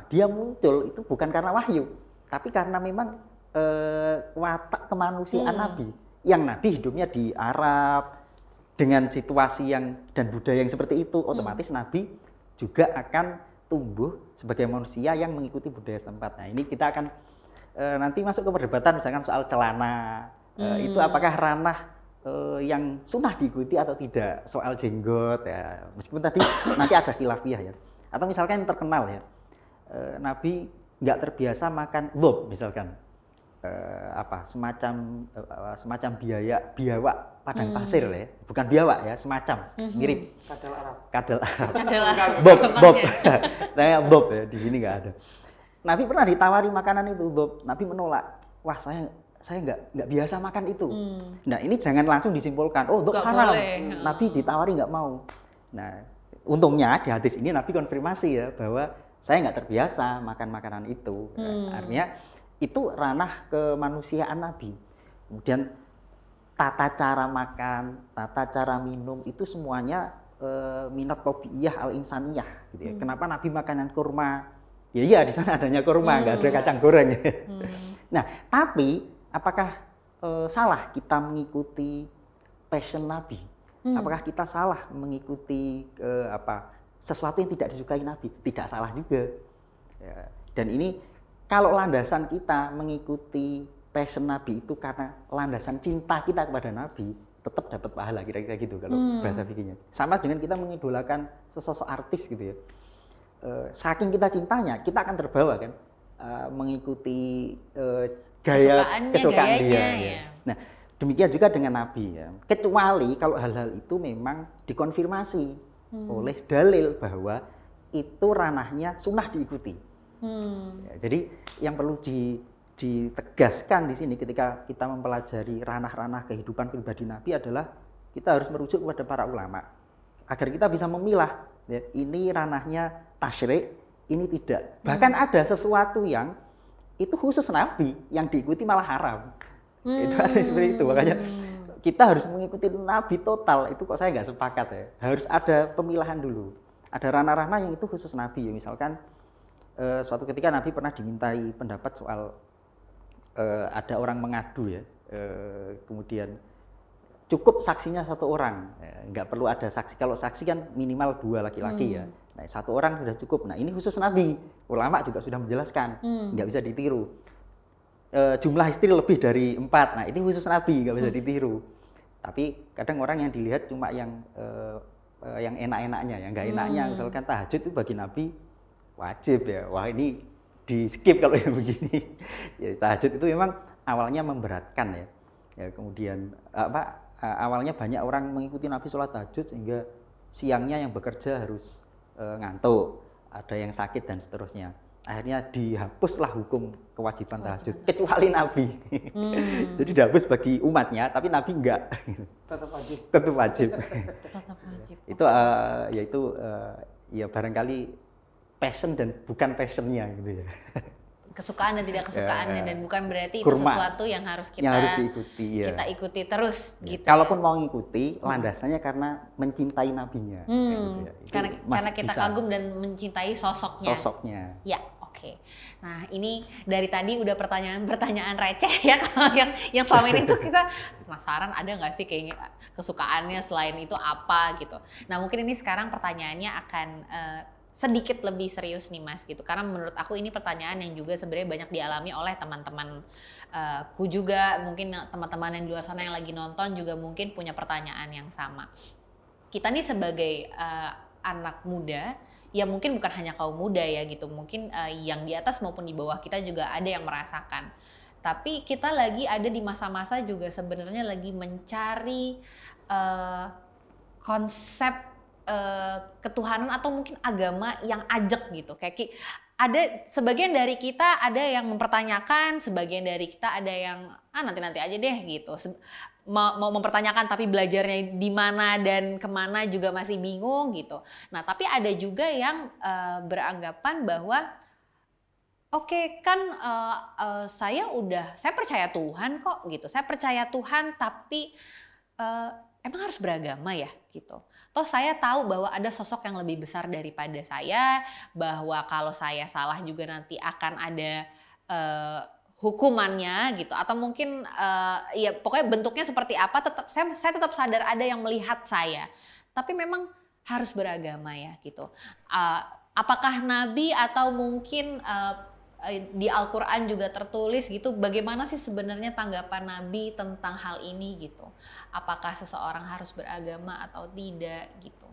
dia muncul itu bukan karena wahyu, tapi karena memang watak kemanusiaan Nabi. Yang Nabi hidupnya di Arab dengan situasi dan budaya yang seperti itu, otomatis Nabi juga akan tumbuh sebagai manusia yang mengikuti budaya setempat. Nah, ini kita akan nanti masuk ke perdebatan misalkan soal celana, itu apakah ranah yang sunnah diikuti atau tidak, soal jenggot ya, meskipun tadi nanti ada khilafiyah ya. Atau misalkan yang terkenal ya, Nabi nggak terbiasa makan lob misalkan, semacam biawak padang pasir ya, bukan biawak ya, semacam mirip kadal Arab. Bob nah, bob ya, di sini nggak ada. Nabi pernah ditawari makanan itu bob, Nabi menolak. Wah, saya nggak biasa makan itu. Nah, ini jangan langsung disimpulkan, oh bob haram. Nabi ditawari nggak mau. Nah, untungnya di hadis ini Nabi konfirmasi ya bahwa saya nggak terbiasa makan makanan itu. Artinya itu ranah kemanusiaan Nabi. Kemudian tata cara makan, tata cara minum itu semuanya minat tobiyah al-insaniyah gitu ya. Kenapa Nabi makanan kurma? Ya iya, di sana adanya kurma, nggak ada kacang goreng. Nah, tapi apakah salah kita mengikuti passion Nabi? Apakah kita salah mengikuti sesuatu yang tidak disukai Nabi? Tidak salah juga. Ya. Dan ini kalau landasan kita mengikuti passion Nabi itu karena landasan cinta kita kepada Nabi, tetap dapat pahala, kira-kira gitu kalau bahasa fikihnya. Sama dengan kita mengidolakan sesosok artis gitu ya. Saking kita cintanya, kita akan terbawa kan mengikuti kesukaan dia. Ya. Nah, demikian juga dengan Nabi ya. Kecuali kalau hal-hal itu memang dikonfirmasi oleh dalil bahwa itu ranahnya sunnah diikuti. Ya, jadi yang perlu ditegaskan di sini ketika kita mempelajari ranah-ranah kehidupan pribadi Nabi adalah kita harus merujuk kepada para ulama agar kita bisa memilah ya, ini ranahnya tasyrik, ini tidak. Bahkan ada sesuatu yang itu khusus Nabi yang diikuti malah haram. Itu ada seperti itu. Makanya kita harus mengikuti Nabi total. Itu kok saya nggak sepakat ya. Harus ada pemilahan dulu. ada ranah-ranah yang itu khusus Nabi ya. Misalkan suatu ketika Nabi pernah dimintai pendapat soal ada orang mengadu ya, kemudian cukup saksinya 1 orang, nggak perlu ada saksi. Kalau saksi kan minimal 2 laki-laki ya. Nah 1 orang sudah cukup. Nah ini khusus Nabi. Ulama juga sudah menjelaskan, nggak bisa ditiru. Jumlah istri lebih dari 4. Nah ini khusus Nabi, nggak bisa ditiru. Tapi kadang orang yang dilihat cuma yang enak-enaknya, yang nggak enaknya. Misalkan tahajud itu bagi Nabi wajib ya. Wah ini di skip kalau yang begini. Ya, tahajud itu memang awalnya memberatkan ya. Ya kemudian awalnya banyak orang mengikuti Nabi sholat tahajud sehingga siangnya yang bekerja harus ngantuk, ada yang sakit dan seterusnya. Akhirnya dihapuslah hukum kewajiban tahajud kecuali Nabi. Jadi dihapus bagi umatnya, tapi Nabi enggak. Tetap wajib. Tetap wajib. Tetap wajib. Itu yaitu ya barangkali passion dan bukan passionnya gitu ya. Kesukaan dan tidak kesukaannya dan bukan berarti itu Kurma sesuatu yang harus kita diikuti, ya. kita ikuti terus Ya. gitu. Kalaupun mau ngikuti, landasannya karena mencintai nabinya. Gitu ya. Karena kita kagum dan mencintai sosoknya. Sosoknya. Ya, oke. Nah, ini dari tadi udah pertanyaan receh ya. Kalau yang selama ini tuh kita penasaran ada nggak sih kayaknya kesukaannya selain itu apa gitu. Nah, mungkin ini sekarang pertanyaannya akan sedikit lebih serius nih Mas gitu, karena menurut aku ini pertanyaan yang juga sebenarnya banyak dialami oleh teman-temanku juga, mungkin teman-teman yang di luar sana yang lagi nonton juga mungkin punya pertanyaan yang sama. Kita nih sebagai anak muda, ya mungkin bukan hanya kaum muda ya gitu, mungkin yang di atas maupun di bawah kita juga ada yang merasakan. Tapi kita lagi ada di masa-masa juga sebenarnya lagi mencari konsep ketuhanan atau mungkin agama yang ajak gitu. Kayak ada sebagian dari kita ada yang mempertanyakan, sebagian dari kita ada yang nanti-nanti aja deh gitu. Mau mempertanyakan tapi belajarnya di mana dan kemana juga masih bingung gitu. Nah, tapi ada juga yang beranggapan bahwa oke, kan saya percaya Tuhan kok gitu. Saya percaya Tuhan tapi emang harus beragama ya gitu. Toh saya tahu bahwa ada sosok yang lebih besar daripada saya, bahwa kalau saya salah juga nanti akan ada hukumannya gitu, atau mungkin ya pokoknya bentuknya seperti apa, saya tetap sadar ada yang melihat saya. Tapi memang harus beragama ya gitu. Apakah Nabi atau mungkin di Al-Quran juga tertulis gitu, bagaimana sih sebenarnya tanggapan Nabi tentang hal ini gitu? Apakah seseorang harus beragama atau tidak gitu?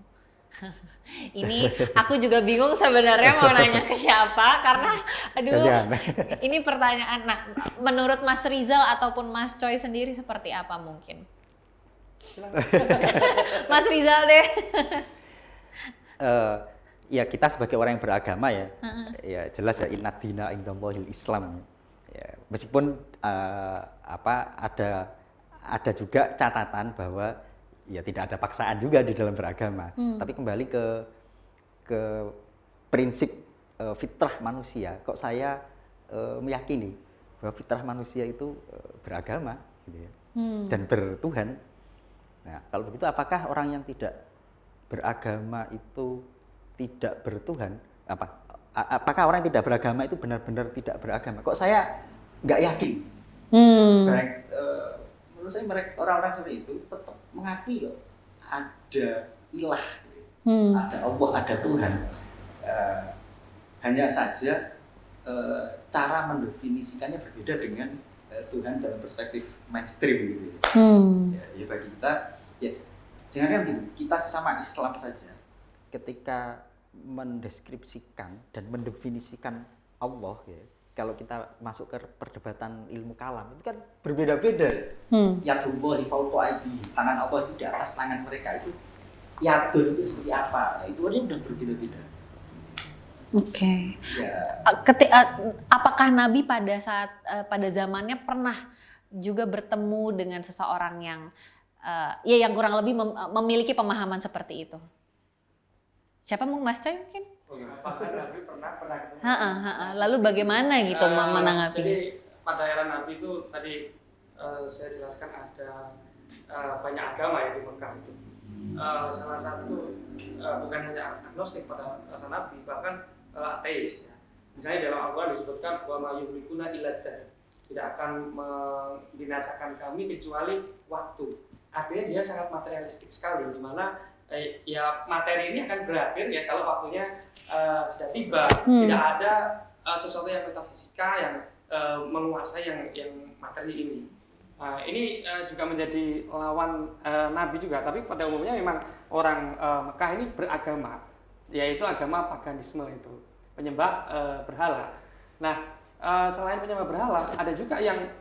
Ini aku juga bingung sebenarnya mau nanya ke siapa, karena aduh ini pertanyaan. Nah, menurut Mas Rizal ataupun Mas Choi sendiri seperti apa mungkin? Mas Rizal deh. Ya kita sebagai orang yang beragama ya, ya jelas ya inna dina indallahil Islam. Ya, meskipun ada juga catatan bahwa ya tidak ada paksaan juga di dalam beragama. Tapi kembali ke prinsip fitrah manusia. Kok saya meyakini bahwa fitrah manusia itu beragama, gitu ya, dan bertuhan. Nah, kalau begitu apakah orang yang tidak beragama itu tidak bertuhan? Apakah orang yang tidak beragama itu benar-benar tidak beragama? Kok saya nggak yakin. Menurut saya mereka orang-orang seperti itu tetap mengakui kok ada ilah, ada Allah, ada Tuhan. Hanya saja cara mendefinisikannya berbeda dengan Tuhan dalam perspektif mainstream gitu. Ya bagi kita, ya jangan kan gitu. Kita sesama Islam saja, ketika mendeskripsikan dan mendefinisikan Allah ya, kalau kita masuk ke perdebatan ilmu kalam itu kan berbeda-beda. Yadullahi fawqa aydihim, tangan Allah itu di atas tangan mereka. Itu yadun itu seperti apa? Itu aja udah berbeda-beda. Oke. Ya. Apakah Nabi pada zamannya pernah juga bertemu dengan seseorang yang yang kurang lebih memiliki pemahaman seperti itu? Siapa Mas Choi mungkin? Apakah Nabi pernah ketemu? Lalu bagaimana gitu menanggapi? Jadi pada era Nabi itu tadi saya jelaskan ada banyak agama ya di Mekah itu. salah satu bukan hanya agnostik pada rasa Nabi, bahkan ateis. Ya. Misalnya dalam Al-Quran disebutkan bahwa yuhlikuna illa dzat, tidak akan membinasakan kami kecuali waktu. Artinya dia sangat materialistik sekali, di mana ya materi ini akan berakhir ya kalau waktunya sudah tiba. Tidak ada sesuatu yang metafisika yang menguasai yang materi ini. Ini juga menjadi lawan Nabi juga, tapi pada umumnya memang orang Mekah ini beragama, yaitu agama paganisme itu, penyembah berhala. Nah, selain penyembah berhala, ada juga yang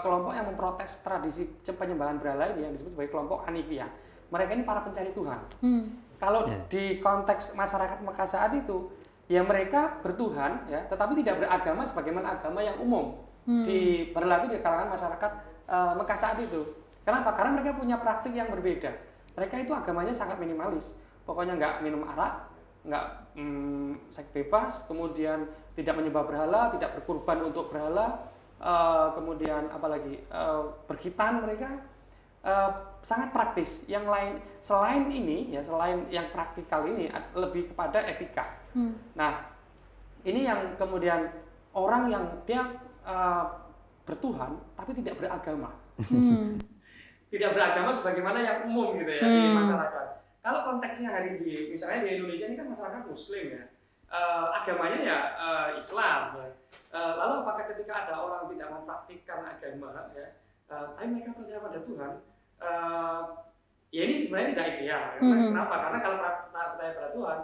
kelompok yang memprotes tradisi penyembahan berhala ini yang disebut sebagai kelompok Hanifiyah. Mereka ini para pencari Tuhan. Kalau di konteks masyarakat Mekah saat itu, ya mereka bertuhan, ya, tetapi tidak beragama sebagaimana agama yang umum berlaku di kalangan masyarakat Mekah saat itu. Kenapa? Karena mereka punya praktik yang berbeda. Mereka itu agamanya sangat minimalis. Pokoknya nggak minum arak, nggak seks bebas, kemudian tidak menyembah berhala, tidak berkurban untuk berhala, kemudian apalagi berkhitan mereka. Sangat praktis. Yang lain selain ini, ya selain yang praktikal ini lebih kepada etika. Nah, ini yang kemudian orang yang dia bertuhan tapi tidak beragama. Tidak beragama sebagaimana yang umum gitu ya di masyarakat. Kalau konteksnya hari ini, misalnya di Indonesia ini kan masyarakat Muslim ya, agamanya ya Islam ya. Lalu apakah ketika ada orang tidak mempraktikkan agama ya, tapi mereka percaya pada Tuhan, ya ini sebenarnya tidak ideal. Kenapa? Karena kalau percaya pada Tuhan,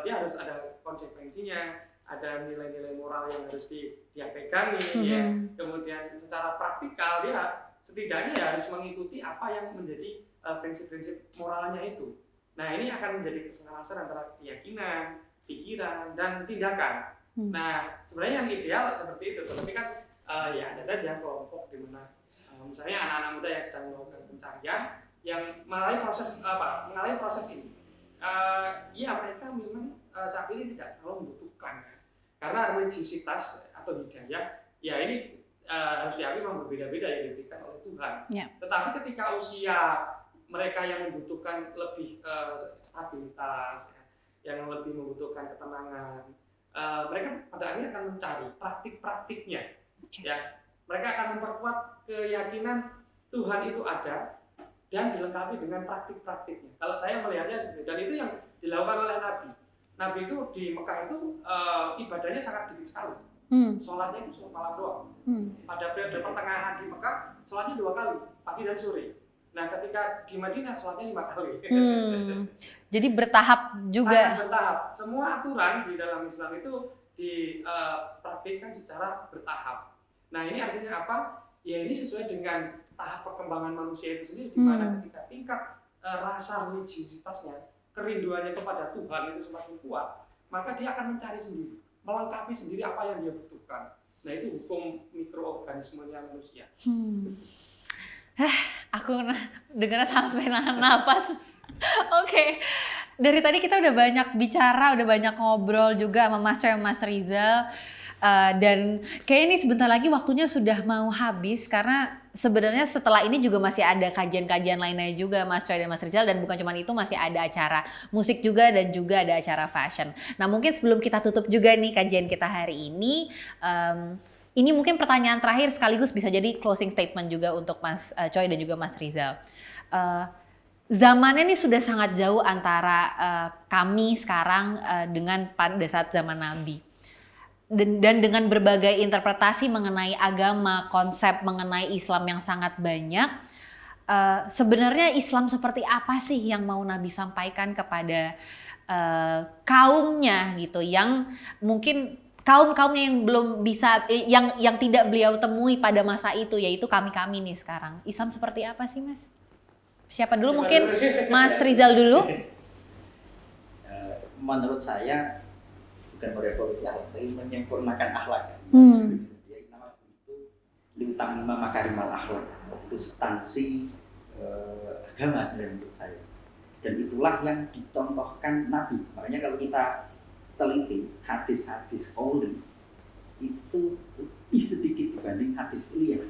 dia harus ada konsekuensinya, ada nilai-nilai moral yang harus dia pegangi, ya. Kemudian secara praktikal dia setidaknya ya harus mengikuti apa yang menjadi prinsip-prinsip moralnya itu. Nah, ini akan menjadi keselarasan antara keyakinan, pikiran, dan tindakan. Nah, sebenarnya yang ideal seperti itu, tapi kan ya ada saja kelompok di mana misalnya anak-anak muda yang sedang melakukan pencarian yang mengalami proses ini. Ya mereka memang saat ini tidak terlalu membutuhkan, karena religiusitas atau hidayah ya ini harus diakui memang berbeda-beda yang diberikan oleh Tuhan. Tetapi ketika usia mereka yang membutuhkan lebih stabilitas, yang lebih membutuhkan ketenangan, mereka pada akhirnya akan mencari praktik-praktiknya. Ya, mereka akan memperkuat keyakinan Tuhan itu ada dan dilengkapi dengan praktik-praktiknya. Kalau saya melihatnya seperti itu, dan itu yang dilakukan oleh Nabi. Nabi itu di Mekah itu ibadahnya sangat dikit sekali. Sholatnya itu sholat malam doang. Pada periode pertengahan di Mekah, sholatnya 2 kali, pagi dan sore. Nah, ketika di Madinah, sholatnya 5 kali. Jadi bertahap juga. Sangat bertahap. Semua aturan di dalam Islam itu dipraktikkan secara bertahap. Nah, ini artinya apa? Ya ini sesuai dengan tahap perkembangan manusia itu sendiri, di mana ketika tingkat rasa religiusitasnya, kerinduannya kepada Tuhan itu semakin kuat, maka dia akan mencari sendiri, melengkapi sendiri apa yang dia butuhkan. Nah, itu hukum mikroorganismenya manusia. Aku dengar sampai nahan napas. Oke. Dari tadi kita udah banyak bicara, udah banyak ngobrol juga sama Mas Choi, Mas Rizal. Dan kayaknya ini sebentar lagi waktunya sudah mau habis, karena sebenarnya setelah ini juga masih ada kajian-kajian lainnya juga Mas Choi dan Mas Rizal, dan bukan cuma itu, masih ada acara musik juga dan juga ada acara fashion. Nah, mungkin sebelum kita tutup juga nih kajian kita hari ini mungkin pertanyaan terakhir sekaligus bisa jadi closing statement juga untuk Mas Choi dan juga Mas Rizal. Zamannya ini sudah sangat jauh antara kami sekarang dengan pada saat zaman Nabi. Dan dengan berbagai interpretasi mengenai agama, konsep mengenai Islam yang sangat banyak, sebenarnya Islam seperti apa sih yang mau Nabi sampaikan kepada kaumnya gitu, yang mungkin kaumnya yang belum bisa, yang tidak beliau temui pada masa itu, yaitu kami nih sekarang. Islam seperti apa sih, Mas? Siapa dulu? Mungkin Mas Rizal dulu. Menurut saya bukan merevolusi akhlak, tapi menyempurnakan akhlak. Jadi nama itu liutamima makarimal akhlak, itu substansi agama sebenarnya menurut saya. Dan itulah yang dicontohkan Nabi. Makanya kalau kita teliti hadis-hadis qauli itu lebih sedikit dibanding hadis ilmiah.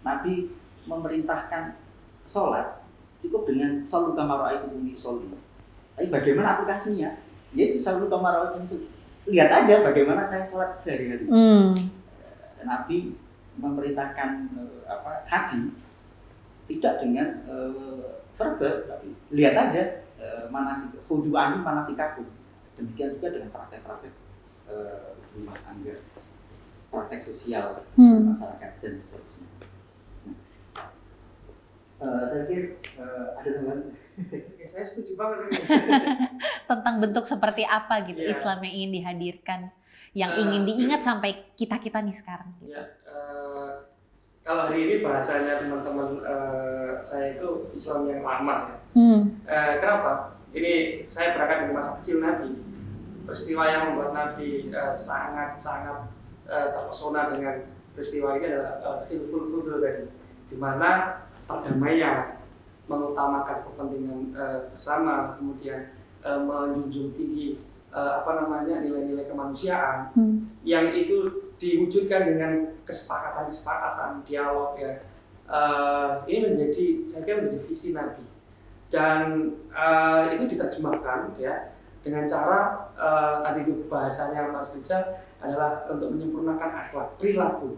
Nabi memerintahkan sholat cukup dengan solu kama ra'aitumuni usolli. Tapi bagaimana aplikasinya? Yaitu solu kama ra'aitumuni usolli. Lihat aja bagaimana saya sholat sehari-hari. Nabi memerintahkan haji tidak dengan verbal, tapi lihat aja manasik, khudzu anni manasikakum. Demikian juga dengan praktek-praktek rumah tangga, praktek sosial masyarakat dan seterusnya. Saya pikir ada tambahan. Saya setuju banget ini. Tentang bentuk seperti apa gitu Iya. Islam yang ingin dihadirkan, yang ingin diingat sampai kita-kita nih sekarang. Gitu. Ya, kalau hari ini bahasanya teman-teman saya itu Islam yang lama. Ya. Kenapa? Ini saya berangkat dari masa kecil Nabi. Peristiwa yang membuat Nabi sangat-sangat terpesona dengan peristiwa ini adalah khilful fudul tadi, di mana perdamaian, mengutamakan kepentingan bersama, kemudian menjunjung tinggi nilai-nilai kemanusiaan, yang itu diwujudkan dengan kesepakatan, dialog ya. Ini saya kira menjadi visi Nabi, dan itu diterjemahkan ya dengan cara tadi itu bahasanya Mas Rijal adalah untuk menyempurnakan akhlak, perilaku.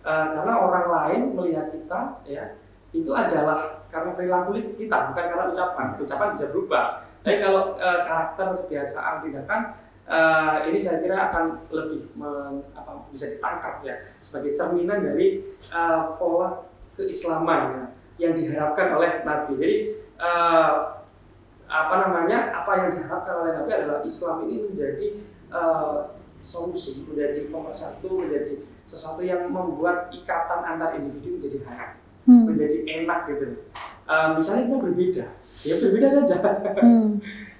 Karena orang lain melihat kita ya itu adalah karena perilaku kita, bukan karena ucapan. Ucapan bisa berubah. Tapi kalau karakter, kebiasaan, tindakan ini saya kira akan lebih bisa ditangkap ya sebagai cerminan dari pola keislaman ya, yang diharapkan oleh Nabi. Jadi apa yang diharapkan oleh Nabi adalah Islam ini menjadi solusi, menjadi pemersatu, menjadi sesuatu yang membuat ikatan antar individu menjadi hangat, menjadi enak gitu. Misalnya kita berbeda, ya berbeda saja.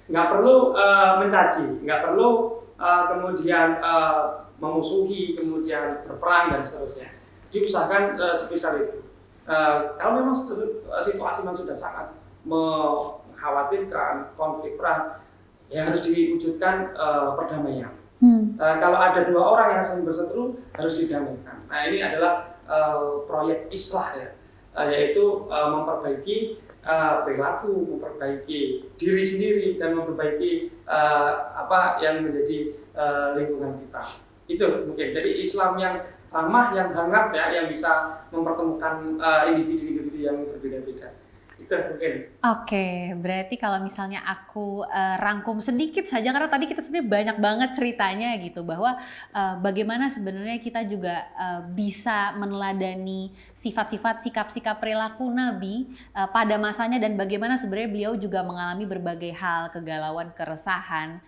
Nggak perlu mencaci, nggak perlu kemudian memusuhi, kemudian berperang dan seterusnya. Diusahakan semisal itu. Kalau memang situasi memang sudah sangat mengkhawatirkan konflik perang, ya harus diwujudkan perdamaian. Kalau ada dua orang yang saling berseteru harus didamaikan. Nah ini adalah proyek islah ya, yaitu memperbaiki perilaku, memperbaiki diri sendiri dan memperbaiki apa yang menjadi lingkungan kita. Itu mungkin. Jadi Islam yang ramah, yang hangat ya, yang bisa mempertemukan individu-individu yang berbeda-beda. Itu mungkin. Oke, berarti kalau misalnya aku rangkum sedikit saja, karena tadi kita sebenarnya banyak banget ceritanya gitu, bahwa bagaimana sebenarnya kita juga bisa meneladani sifat-sifat, sikap-sikap perilaku Nabi pada masanya, dan bagaimana sebenarnya beliau juga mengalami berbagai hal, kegalauan, keresahan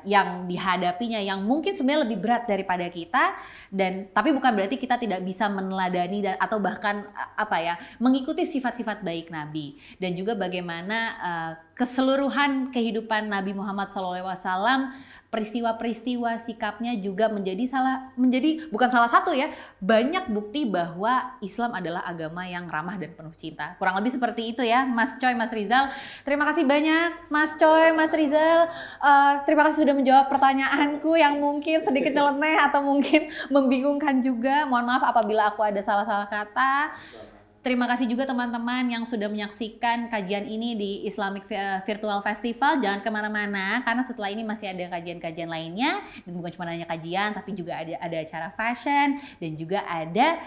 yang dihadapinya, yang mungkin sebenarnya lebih berat daripada kita, dan tapi bukan berarti kita tidak bisa meneladani dan atau bahkan mengikuti sifat-sifat baik Nabi. Dan juga bagaimana keseluruhan kehidupan Nabi Muhammad SAW, peristiwa-peristiwa sikapnya juga menjadi bukan salah satu ya, banyak bukti bahwa Islam adalah agama yang ramah dan penuh cinta. Kurang lebih seperti itu ya, Mas Coy, Mas Rizal. Terima kasih banyak Mas Coy, Mas Rizal. Terima kasih sudah menjawab pertanyaanku yang mungkin sedikit nyeleneh atau mungkin membingungkan juga. Mohon maaf apabila aku ada salah-salah kata. Terima kasih juga teman-teman yang sudah menyaksikan kajian ini di Islamic Virtual Festival. Jangan kemana-mana karena setelah ini masih ada kajian-kajian lainnya. Dan bukan cuma hanya kajian, tapi juga ada acara fashion dan juga ada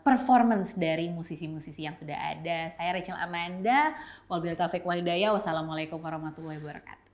performance dari musisi-musisi yang sudah ada. Saya Rachel Amanda. Wabillahi taufiq wal hidayah. Wassalamualaikum warahmatullahi wabarakatuh.